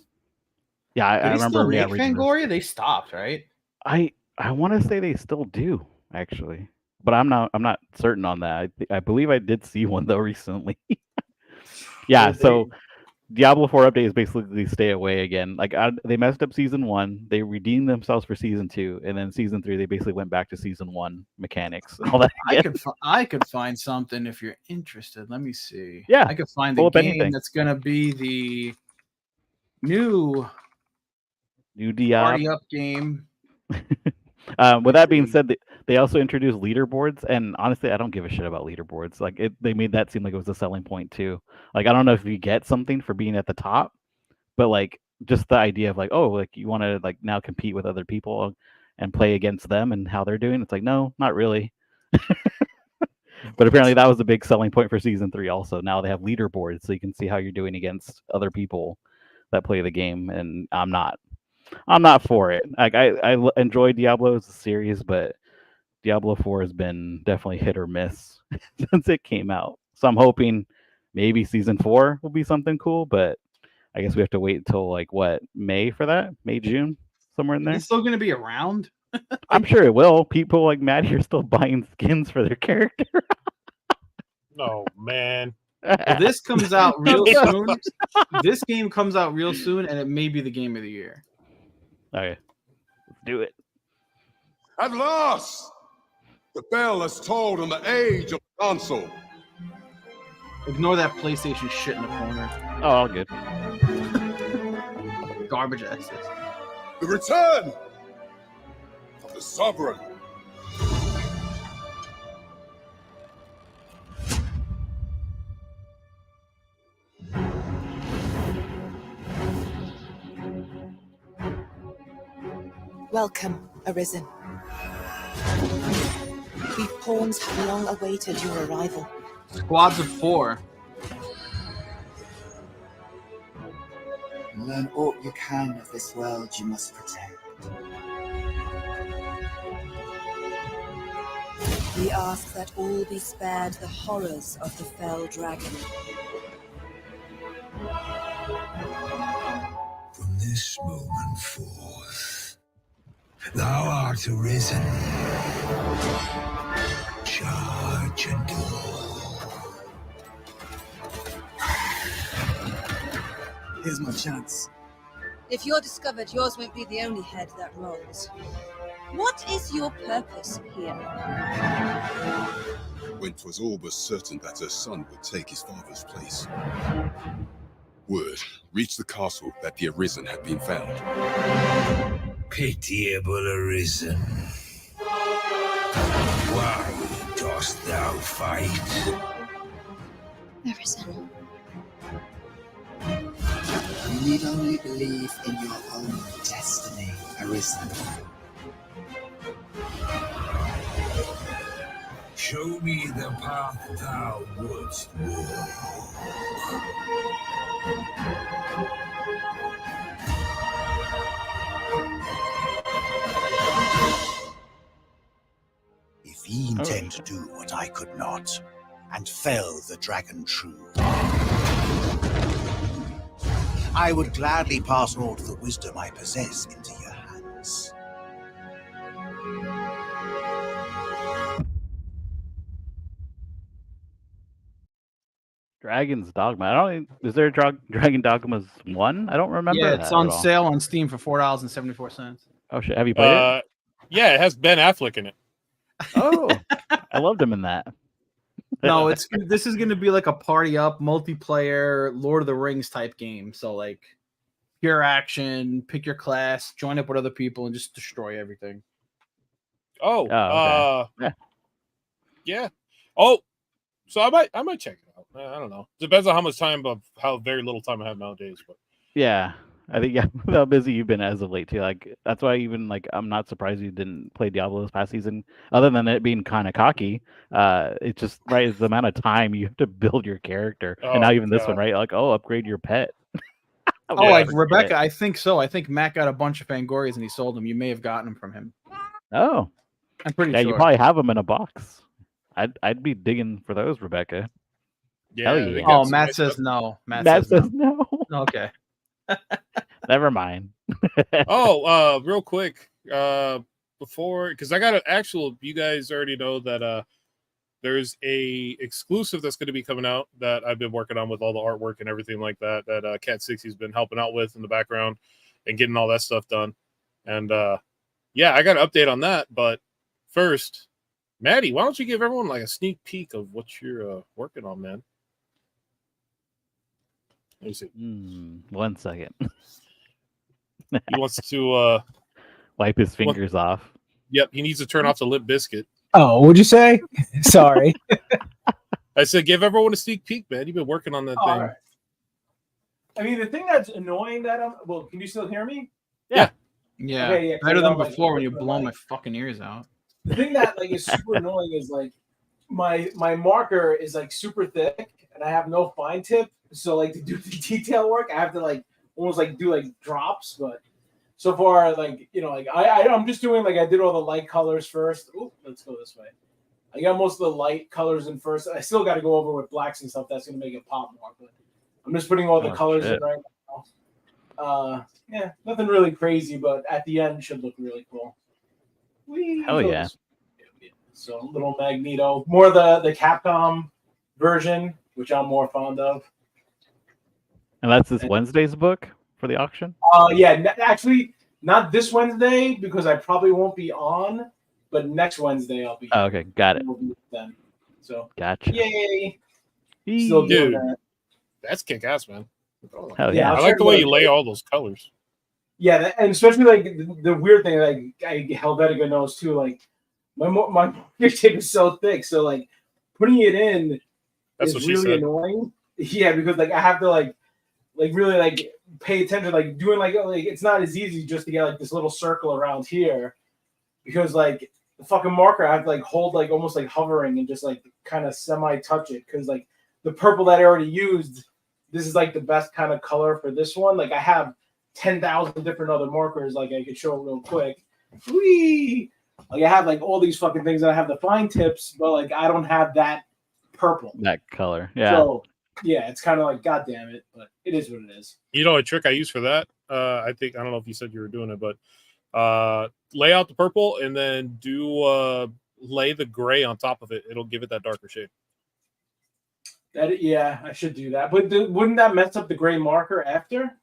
Yeah, I remember. Still make Fangoria? They stopped, right? I want to say they still do, actually, but I'm not certain on that. I believe I did see one though recently. Yeah, so Diablo 4 update is basically stay away again. Like they messed up season 1, they redeemed themselves for season 2, and then season 3 they basically went back to season 1 mechanics and all that. I could find something if you're interested. Let me see. Yeah, I could find the game that's gonna be the new Diablo party up game. With that being said, they also introduced leaderboards, and honestly, I don't give a shit about leaderboards. Like they made that seem like it was a selling point too. Like I don't know if you get something for being at the top, but like just the idea of like, oh, like you want to like now compete with other people and play against them and how they're doing. It's like, no, not really. But apparently that was a big selling point for season 3 also. Now they have leaderboards so you can see how you're doing against other people that play the game, and I'm not for it. Like I enjoy Diablo as a series, but Diablo 4 has been definitely hit or miss since it came out. So I'm hoping maybe season 4 will be something cool, but I guess we have to wait until like what, May for that? May, June, somewhere in there. It's still going to be around. I'm sure it will. People like Maddie are still buying skins for their character. Oh man. Well, this comes out real soon. This game comes out real soon, and it may be the game of the year. Okay, let's do it. At last, the bell has tolled on the age of the console. Ignore that PlayStation shit in the corner. Oh, all good. Garbage access. The return of the sovereign. Welcome, Arisen. We pawns have long awaited your arrival. Squads of 4. Learn all you can of this world you must protect. We ask that all be spared the horrors of the fell dragon. From this moment forth, thou art arisen. Charge and all. Here's my chance. If you're discovered, yours won't be the only head that rolls. What is your purpose here? When 'twas all but certain that her son would take his father's place, word reached the castle that the Arisen had been found. Pitiable Arisen. Why dost thou fight? Arisen. You need only believe in your own destiny, Arisen. Show me the path thou wouldst walk. If ye intend to do what I could not, and fell the dragon true, I would gladly pass all the wisdom I possess into your hands. Dragon's Dogma. I don't. Is there a Dragon Dogma's 1? I don't remember. Yeah, it's on sale on Steam for $4.74. Oh shit! Have you played it? Yeah, it has Ben Affleck in it. Oh, I loved him in that. No, this is going to be like a party up multiplayer Lord of the Rings type game. So like pure action, pick your class, join up with other people, and just destroy everything. Oh, okay. Yeah. Oh, so I might check it out. I don't know. Depends on how very little time I have nowadays. But yeah, I think how busy you've been as of late too. Like that's why even like I'm not surprised you didn't play Diablo this past season. Other than it being kind of cocky, it's just right. It's the amount of time you have to build your character, and now even this one, right? Like upgrade your pet. Like Rebecca, I think so. I think Matt got a bunch of Fangorias and he sold them. You may have gotten them from him. Oh, I'm pretty sure. Yeah, you probably have them in a box. I'd be digging for those, Rebecca. Yeah. Yeah. Oh, Matt says no. Matt says no. Okay. Never mind. Real quick, before, because I got an actual. You guys already know that there's a exclusive that's going to be coming out that I've been working on with all the artwork and everything like that. That Cat 60's been helping out with in the background and getting all that stuff done. And yeah, I got an update on that. But first, Maddie, why don't you give everyone like a sneak peek of what you're working on, man? Let me see. 1 second. He wants to wipe his fingers off. Yep, he needs to turn off the Limp Biscuit. Oh, what'd you say? Sorry. I said, give everyone a sneak peek, man. You've been working on that thing. Right. I mean, the thing that's annoying that well, can you still hear me? Yeah. Okay, yeah, Better than before when you blow my fucking ears out. The thing that like is super annoying is like my marker is like super thick and I have no fine tip. So like to do the detail work, I have to like almost like do like drops. But so far, like like I'm just doing like I did all the light colors first. Ooh, let's go this way. I got most of the light colors in first. I still got to go over with blacks and stuff. That's gonna make it pop more. But I'm just putting all the colors in right now. Yeah, nothing really crazy, but at the end should look really cool. Hell yeah. So little Magneto, more the Capcom version, which I'm more fond of. And that's this Wednesday's book for the auction? Yeah, actually not this Wednesday because I probably won't be on, but next Wednesday I'll be. Oh, okay, got it. Then. So gotcha. Yay! Still doing that. That's kick ass, man. Hell yeah! I like the way you lay all those colors. Yeah, and especially like the weird thing, like Helvetica knows too. Like my marker tape is so thick, so like putting it in That's is really annoying. Yeah, because like I have to like really like pay attention, like doing like it's not as easy just to get like this little circle around here, because like the fucking marker I have to like hold like almost like hovering and just like kind of semi touch it, because like the purple that I already used, this is like the best kind of color for this one. Like I have 10,000 different other markers, like I could show real quick. Whee! Like I have like all these fucking things that I have the fine tips, but like I don't have that purple. That color. Yeah. So yeah, it's kind of like, God damn it, but it is what it is. You know, a trick I use for that, I don't know if you said you were doing it, but lay out the purple and then do lay the gray on top of it. It'll give it that darker shade. Yeah, I should do that. But wouldn't that mess up the gray marker after?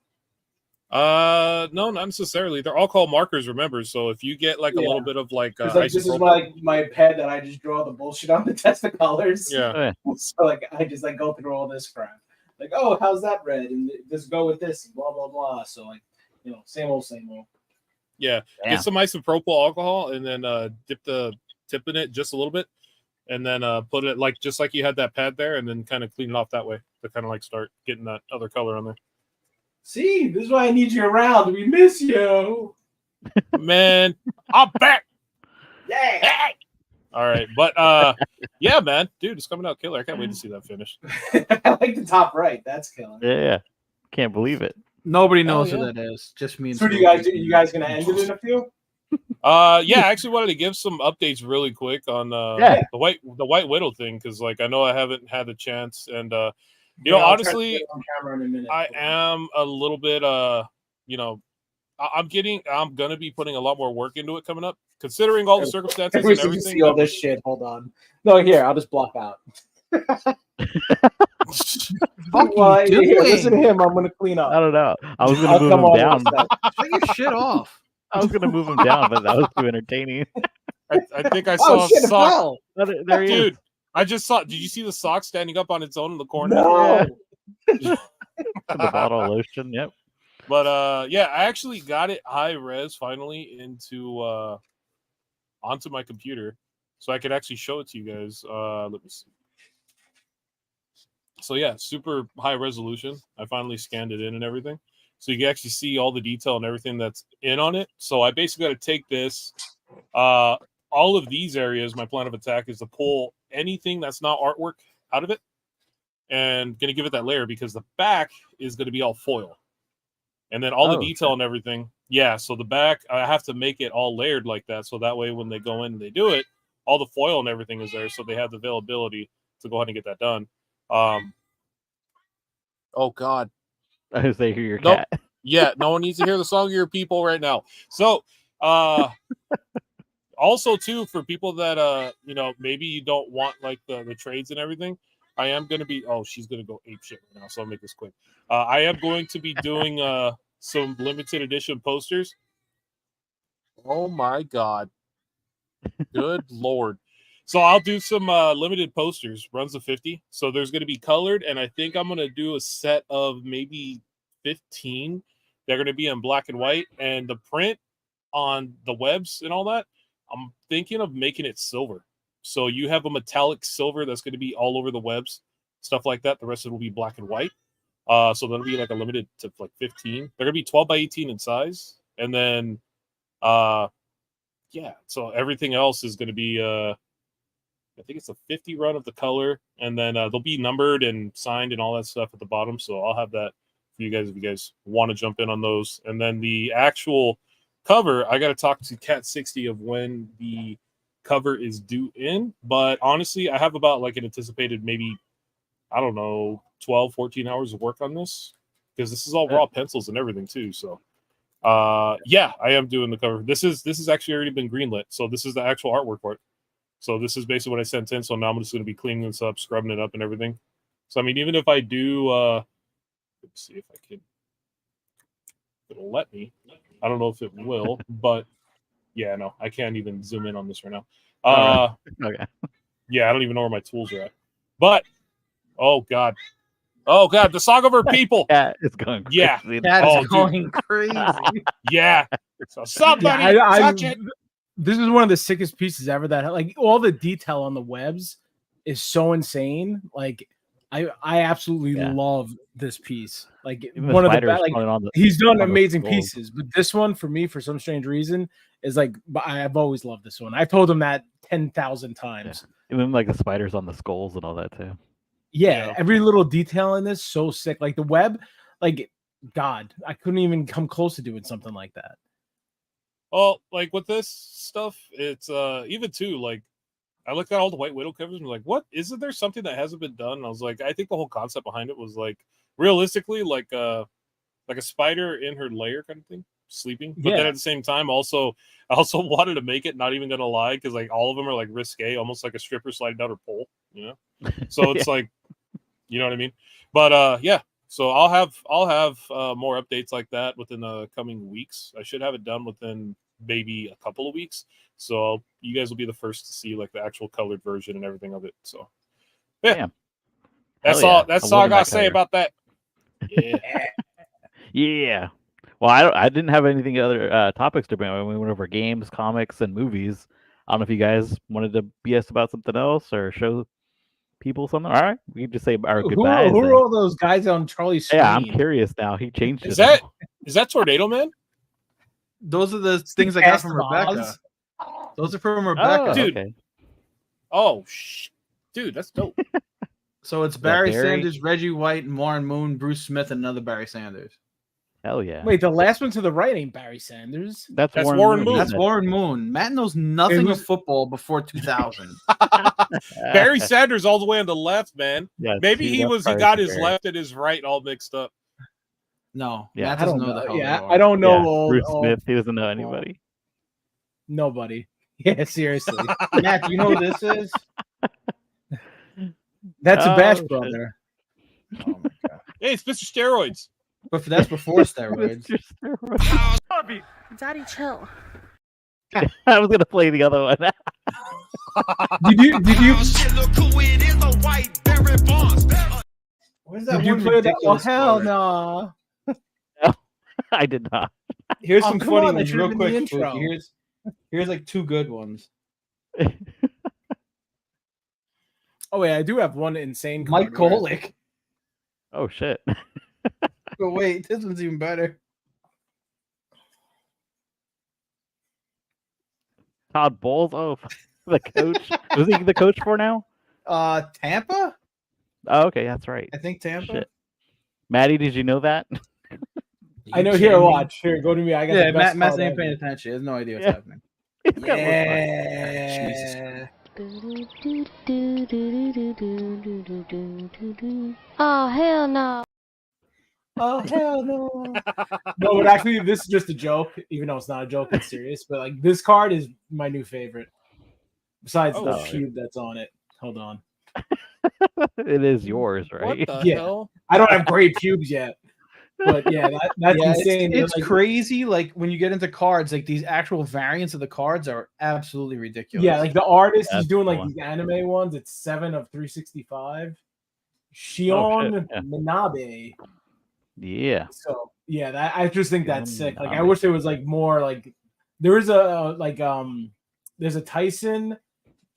No, not necessarily. They're all called markers, remember? So if you get like a little bit of like, this is my pad that I just draw the bullshit on to test the colors. Yeah. So like I just like go through all this crap. Like, oh, how's that red? And just go with this, blah blah blah. So like, same old. Yeah. Get some isopropyl alcohol and then dip the tip in it just a little bit, and then put it like just like you had that pad there, and then kind of clean it off that way to kind of like start getting that other color on there. See, this is why I need you around. We miss you. Man, I'm back. Yeah. Hey! All right. But yeah, man. Dude, it's coming out killer. I can't wait to see that finished. I like the top right. That's killer. Yeah. Can't believe it. Nobody knows who that is. Just me. So you guys gonna end it in a few? Yeah, I actually wanted to give some updates really quick on the White Widow thing, because like I know I haven't had a chance, and honestly, I am a little bit I'm gonna be putting a lot more work into it coming up, considering all the circumstances and everything. See all this shit. Hold on. No, here, I'll just block out. Listen to him. I'm gonna clean up. I don't know. I was gonna move him down. Take your shit off. I was gonna move him down, but that was too entertaining. I think I saw a sock. There he Dude, is. I just saw. Did you see the sock standing up on its own in the corner? No. The bottle of lotion. Yep. But yeah, I actually got it high res finally into onto my computer, so I could actually show it to you guys. Let me see. So yeah, super high resolution. I finally scanned it in and everything, so you can actually see all the detail and everything that's in on it. So I basically got to take this, all of these areas. My plan of attack is to pull anything that's not artwork out of it, and gonna give it that layer, because the back is gonna be all foil, and then all the detail and everything. Yeah, so the back I have to make it all layered like that, so that way when they go in and they do it, all the foil and everything is there, so they have the availability to go ahead and get that done. Oh God! I say hear your Nope. cat. Yeah, no one needs to hear the song of your people right now. So, I Also, too, for people that you know, maybe you don't want like the trades and everything, I am going to be. Oh, she's going to go ape shit right now, so I'll make this quick. I am going to be doing some limited edition posters. Oh my god, good lord! So I'll do some limited posters, runs of 50. So there's going to be colored, and I think I'm going to do a set of maybe 15. They're going to be in black and white, and the print on the webs and all that, I'm thinking of making it silver. So you have a metallic silver that's going to be all over the webs, stuff like that. The rest of it will be black and white. So that'll be like a limited to like 15. They're going to be 12 by 18 in size. And then, yeah, so everything else is going to be, I think it's a 50 run of the color. And then they'll be numbered and signed and all that stuff at the bottom. So I'll have that for you guys if you guys want to jump in on those. And then the actual cover, I got to talk to Cat 60 of when the cover is due in. But honestly, I have about like an anticipated maybe, I don't know, 12, 14 hours of work on this because this is all raw pencils and everything too. So yeah, I am doing the cover. This is actually already been greenlit. So this is the actual artwork for it. So this is basically what I sent in. So now I'm just going to be cleaning this up, scrubbing it up and everything. So I mean, even if I do, let's see if I can, it'll let me. I don't know if it will, but yeah, no, I can't even zoom in on this right now. Okay. Yeah, I don't even know where my tools are at. But oh god, the Song of Her People. Yeah, it's going crazy. Yeah, that is going crazy. Yeah, so somebody touch it. This is one of the sickest pieces ever. That like all the detail on the webs is so insane. Like I absolutely love this piece. Like Even one of the spiders like on the- he's done on the amazing gold. pieces, but this one for me, for some strange reason, is like I've always loved this one. I've told him that 10,000 times. Even like the spiders on the skulls and all that too. Yeah, every little detail in this so sick. Like the web, like God, I couldn't even come close to doing something like that. Oh, like with this stuff, it's even too like I looked at all the White Widow covers and was like, what? Isn't there something that hasn't been done? And I was like, I think the whole concept behind it was like realistically like a spider in her lair kind of thing, sleeping. But then at the same time, I also wanted to make it, not even gonna lie, because like all of them are like risque, almost like a stripper sliding down her pole, you know? So it's like, you know what I mean? But yeah. So I'll have more updates like that within the coming weeks. I should have it done within maybe a couple of weeks. So you guys will be the first to see like the actual colored version and everything of it. So yeah, Damn. that's Hell all. yeah. That's I'm all I loving gotta that say color. about that. Yeah. Yeah. Well, I didn't have anything other topics to bring up. We went over games, comics, and movies. I don't know if you guys wanted to BS about something else or show people something. All right, we can just say our goodbyes. Who are all those guys on Charlie's screen? Yeah, I'm curious now. He changed it. Is that Tornado Man? Those are the things I got from Rebecca. Those are from Rebecca. Dude. Okay. Oh, dude, that's dope. So it's Barry Sanders, Reggie White, Warren Moon, Bruce Smith, and another Barry Sanders. Hell yeah. Wait, the last one to the right ain't Barry Sanders. That's Warren Moon. That's Warren Moon. Matt knows nothing of football before 2000. Barry Sanders all the way on the left, man. Yeah, maybe he he left got Barry his left and his right all mixed up. No, Yeah, Matt doesn't know the hell. Yeah, I don't know. Bruce Smith. He doesn't know anybody. Nobody. Yeah, seriously. Matt, do you know who this is? That's a Bash shit. brother. Oh my god. Hey, it's Mr. Steroids. But that's before steroids. Daddy, chill. I was gonna play the other one. Did you Where's that Did you one play that? Oh ridiculous hell part? no! I did not. Here's Oh, some come funny on, that ones should real have been the quick. intro. Spooky. Here's like two good ones. Oh wait, I do have one insane. Mike card here. Golick. Oh shit. But wait, this one's even better. Todd Bowles. Oh, the coach. Was he the coach for now? Tampa? Oh, okay, that's right. I think Tampa. Shit. Maddie, did you know that? I know. Here, watch. Here, go to me. I got Yeah, the best Matt's card ain't ever. paying attention. He has no idea what's Yeah. happening. He's got Oh, hell no. Oh hell no! No, but actually, this is just a joke. Even though it's not a joke, it's serious. But like, this card is my new favorite. Besides the pube that's on it. Hold on. It is yours, right? What the hell? I don't have great pubes yet. But yeah, that's insane. It's Like, crazy. Like when you get into cards, like these actual variants of the cards are absolutely ridiculous. yeah, like the artist That's is doing like cool. these anime ones. It's 7 of 365. Oh, Shion shit, yeah. Minabe. Yeah. So yeah, I just think that's Shion sick. Like I Minabe. wish there was like more like there is a there's a Tyson,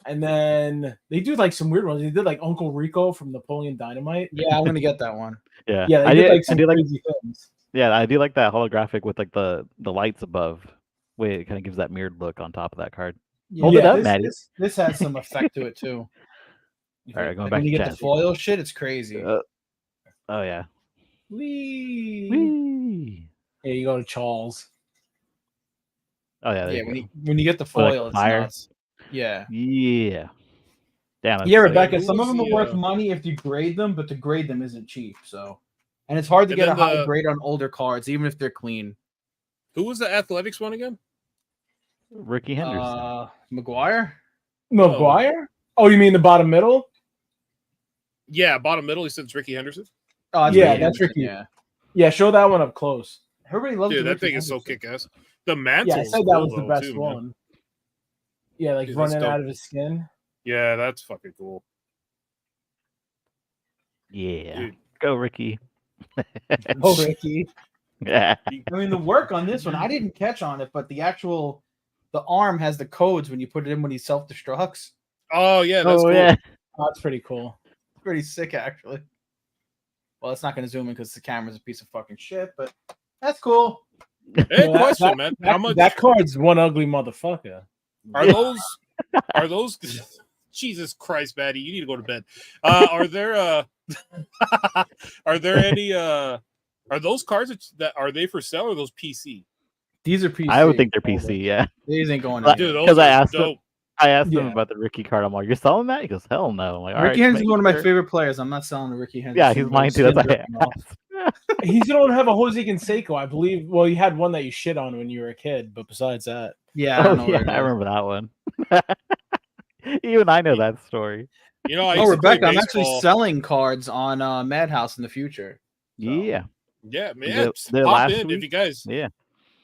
and then they do like some weird ones. They did like Uncle Rico from Napoleon Dynamite. Yeah, I'm gonna get that one. Yeah. Yeah, they I did did like some I did like crazy things. yeah, I do like that holographic with like the lights above. Way it kind of gives that mirrored look on top of that card. Hold it up, Maddie. This has some effect to it too. All right, going Like back when you to get chat. the foil shit, it's crazy. Oh yeah. Wee. Whee! Here you go to Charles. Oh yeah. There Yeah, you go. when you get the With, like, foil, it's fire. nuts. Yeah. Yeah. Damn. That's Yeah, sick. Rebecca. Some of Who them was are the, worth money if you grade them, but to grade them isn't cheap. So, and it's hard to And get a then high the- grade on older cards, even if they're clean. Who was the athletics one again? Ricky Henderson. McGuire. McGuire? Oh, you mean the bottom middle? Yeah, bottom middle. He said it's Ricky Henderson. Oh, that's Yeah, Ricky that's Henderson, Ricky. Yeah, show that one up close. Everybody loves Dude, the that Ricky thing is so Henderson. kick ass. The mantle. Yeah, I is said that cool, was the though, best too, man. one. Yeah, like Dude, that's running dope. out of his skin. Yeah, that's fucking cool. Yeah. Dude. Go Ricky. Oh, Ricky. Yeah. I mean, the work on this one, I didn't catch on it, but the arm has the codes when you put it in when he self destructs. Oh yeah, that's cool. yeah. Oh, that's pretty cool. Pretty sick, actually. Well, it's not going to zoom in because the camera's a piece of fucking shit, but that's cool. Hey, Yeah, question, man. How much that card's one ugly motherfucker. are those? Are those? Jesus Christ, Maddie, you need to go to bed. Are there? Are there any? Are those cards that are they for sale or are those PC? These are PC. I would think they're PC. Yeah. These ain't going Dude, anywhere. those Because I are asked him. dope. I asked him Yeah. about the Ricky card. I'm like, "You're selling that?" He goes, "Hell no." I'm like, all Ricky right, Henderson's make one of my sure." favorite players. I'm not selling the Ricky Henderson. Yeah, he's mine too. That's why I Skin ripping off. asked. He's gonna have a Jose Canseco, I believe. Well, you had one that you shit on when you were a kid, but besides that, Yeah, I don't know Oh where yeah, it I is. remember that one. Even I know that story. You know, I Oh, used to play Rebecca, I'm actually baseball. selling cards on MadHouse in the future. Yeah. Yeah, man. The- just the pop last in if week? you guys. Yeah.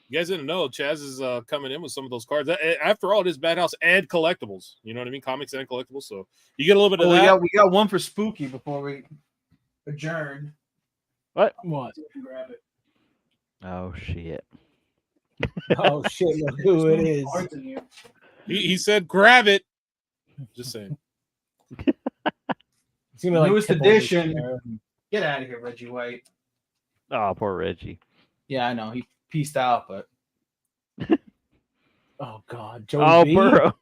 You guys didn't know Chaz is coming in with some of those cards. After all, it is MadHouse and collectibles. You know what I mean? Comics and collectibles. So you get a little bit of Oh, that. we got one for Spooky before we adjourn. What? what? Grab it. Oh shit. Oh shit! Look who it is. Cards in here. He said, "Grab it." Just saying. It's gonna be like Newest tip over edition. there. Get out of here, Reggie White. Oh, poor Reggie. Yeah, I know. He pieced out, but Oh god, Joey Oh, B? Burrow.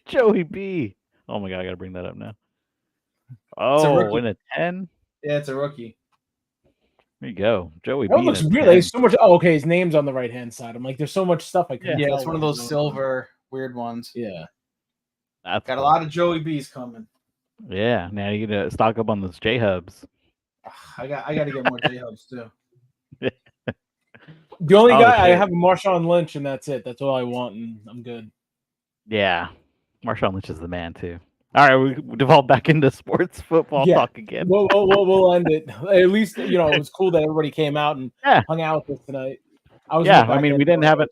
Joey B. Oh my god, I gotta bring that up now. Oh, rookie. in a 10? yeah, it's a rookie. There you go. Joey That B. looks in a weird. 10. Like, so much. Oh, okay, his name's on the right hand side. I'm like, there's so much stuff I can. Yeah, it's one of those silver weird ones. Yeah. That's Got a cool. lot of Joey B's coming. Yeah, now you gotta stock up on those J Hubs. I got to get more J Hubs too. The only Oh, guy I shit. have a Marshawn Lynch, and that's it. That's all I want, and I'm good. Yeah. Marshawn Lynch is the man too. All right, we devolved back into sports football Yeah. talk again. We'll end it. At least it was cool that everybody came out and Yeah. hung out with us tonight. I was Yeah, in the I back mean, end we didn't for have it.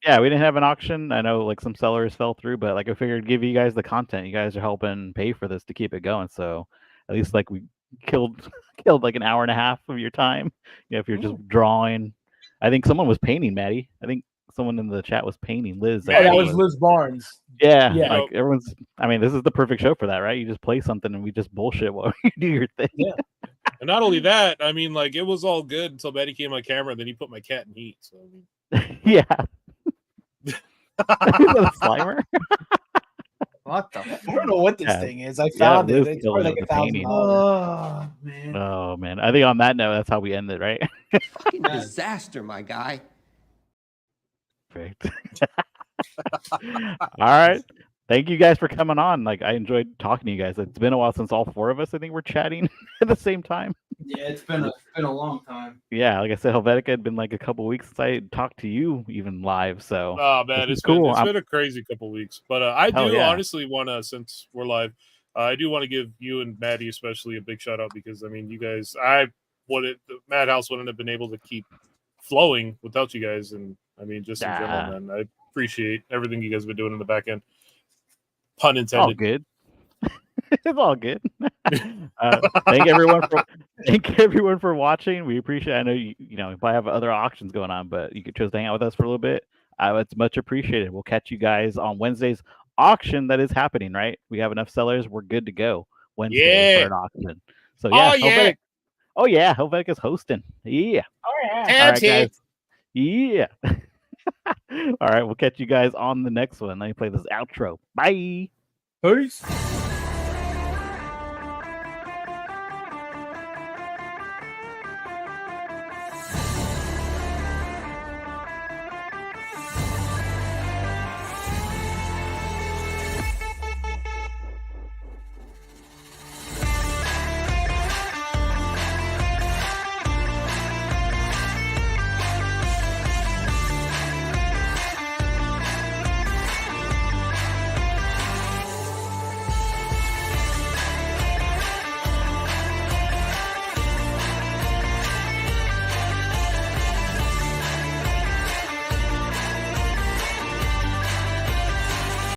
Yeah, we didn't have an auction. I know like some sellers fell through, but like I figured give you guys the content. You guys are helping pay for this to keep it going. So at least like we killed like an hour and a half of your time. If you're just drawing. I think someone was painting, Maddie. I think someone in the chat was painting. Liz. Oh, that actually was Liz Barnes. Yeah, Yeah. like everyone's. I mean, this is the perfect show for that, right? You just play something and we just bullshit while you do your thing. Yeah. And not only that, I mean, like it was all good until Betty came on camera. And then he put my cat in heat. So I mean, Yeah. Is that a Slimer? What the? I don't know what this Yeah. thing is. I found Liz it. It's killed for it like with the painting. $1,000. Oh man. Oh man, I think on that note, that's how we end it, right? Fucking disaster, my guy. Perfect. All right. Thank you guys for coming on. Like I enjoyed talking to you guys. It's been a while since all four of us, I think, were chatting at the same time. Yeah, it's been a long time. Yeah, like I said, Helvetica had been like a couple weeks since I talked to you even live. So oh man, it's cool. Been a crazy couple weeks. But I do honestly want to, since we're live, I do want to give you and Maddie especially a big shout out because I mean, you guys, the MadHouse wouldn't have been able to keep flowing without you guys, and I mean, just in general, man, I appreciate everything you guys have been doing in the back end. Pun intended. All good. It's all good. Thank everyone for watching. We appreciate it. I know you probably have other auctions going on, but you could just hang out with us for a little bit. It's much appreciated. We'll catch you guys on Wednesday's auction that is happening, right? We have enough sellers. We're good to go Wednesday for an auction. So yeah. Helvetica's hosting. Yeah. Oh yeah. All right, guys. Yeah. All right, we'll catch you guys on the next one. Let me play this outro. Bye. Peace.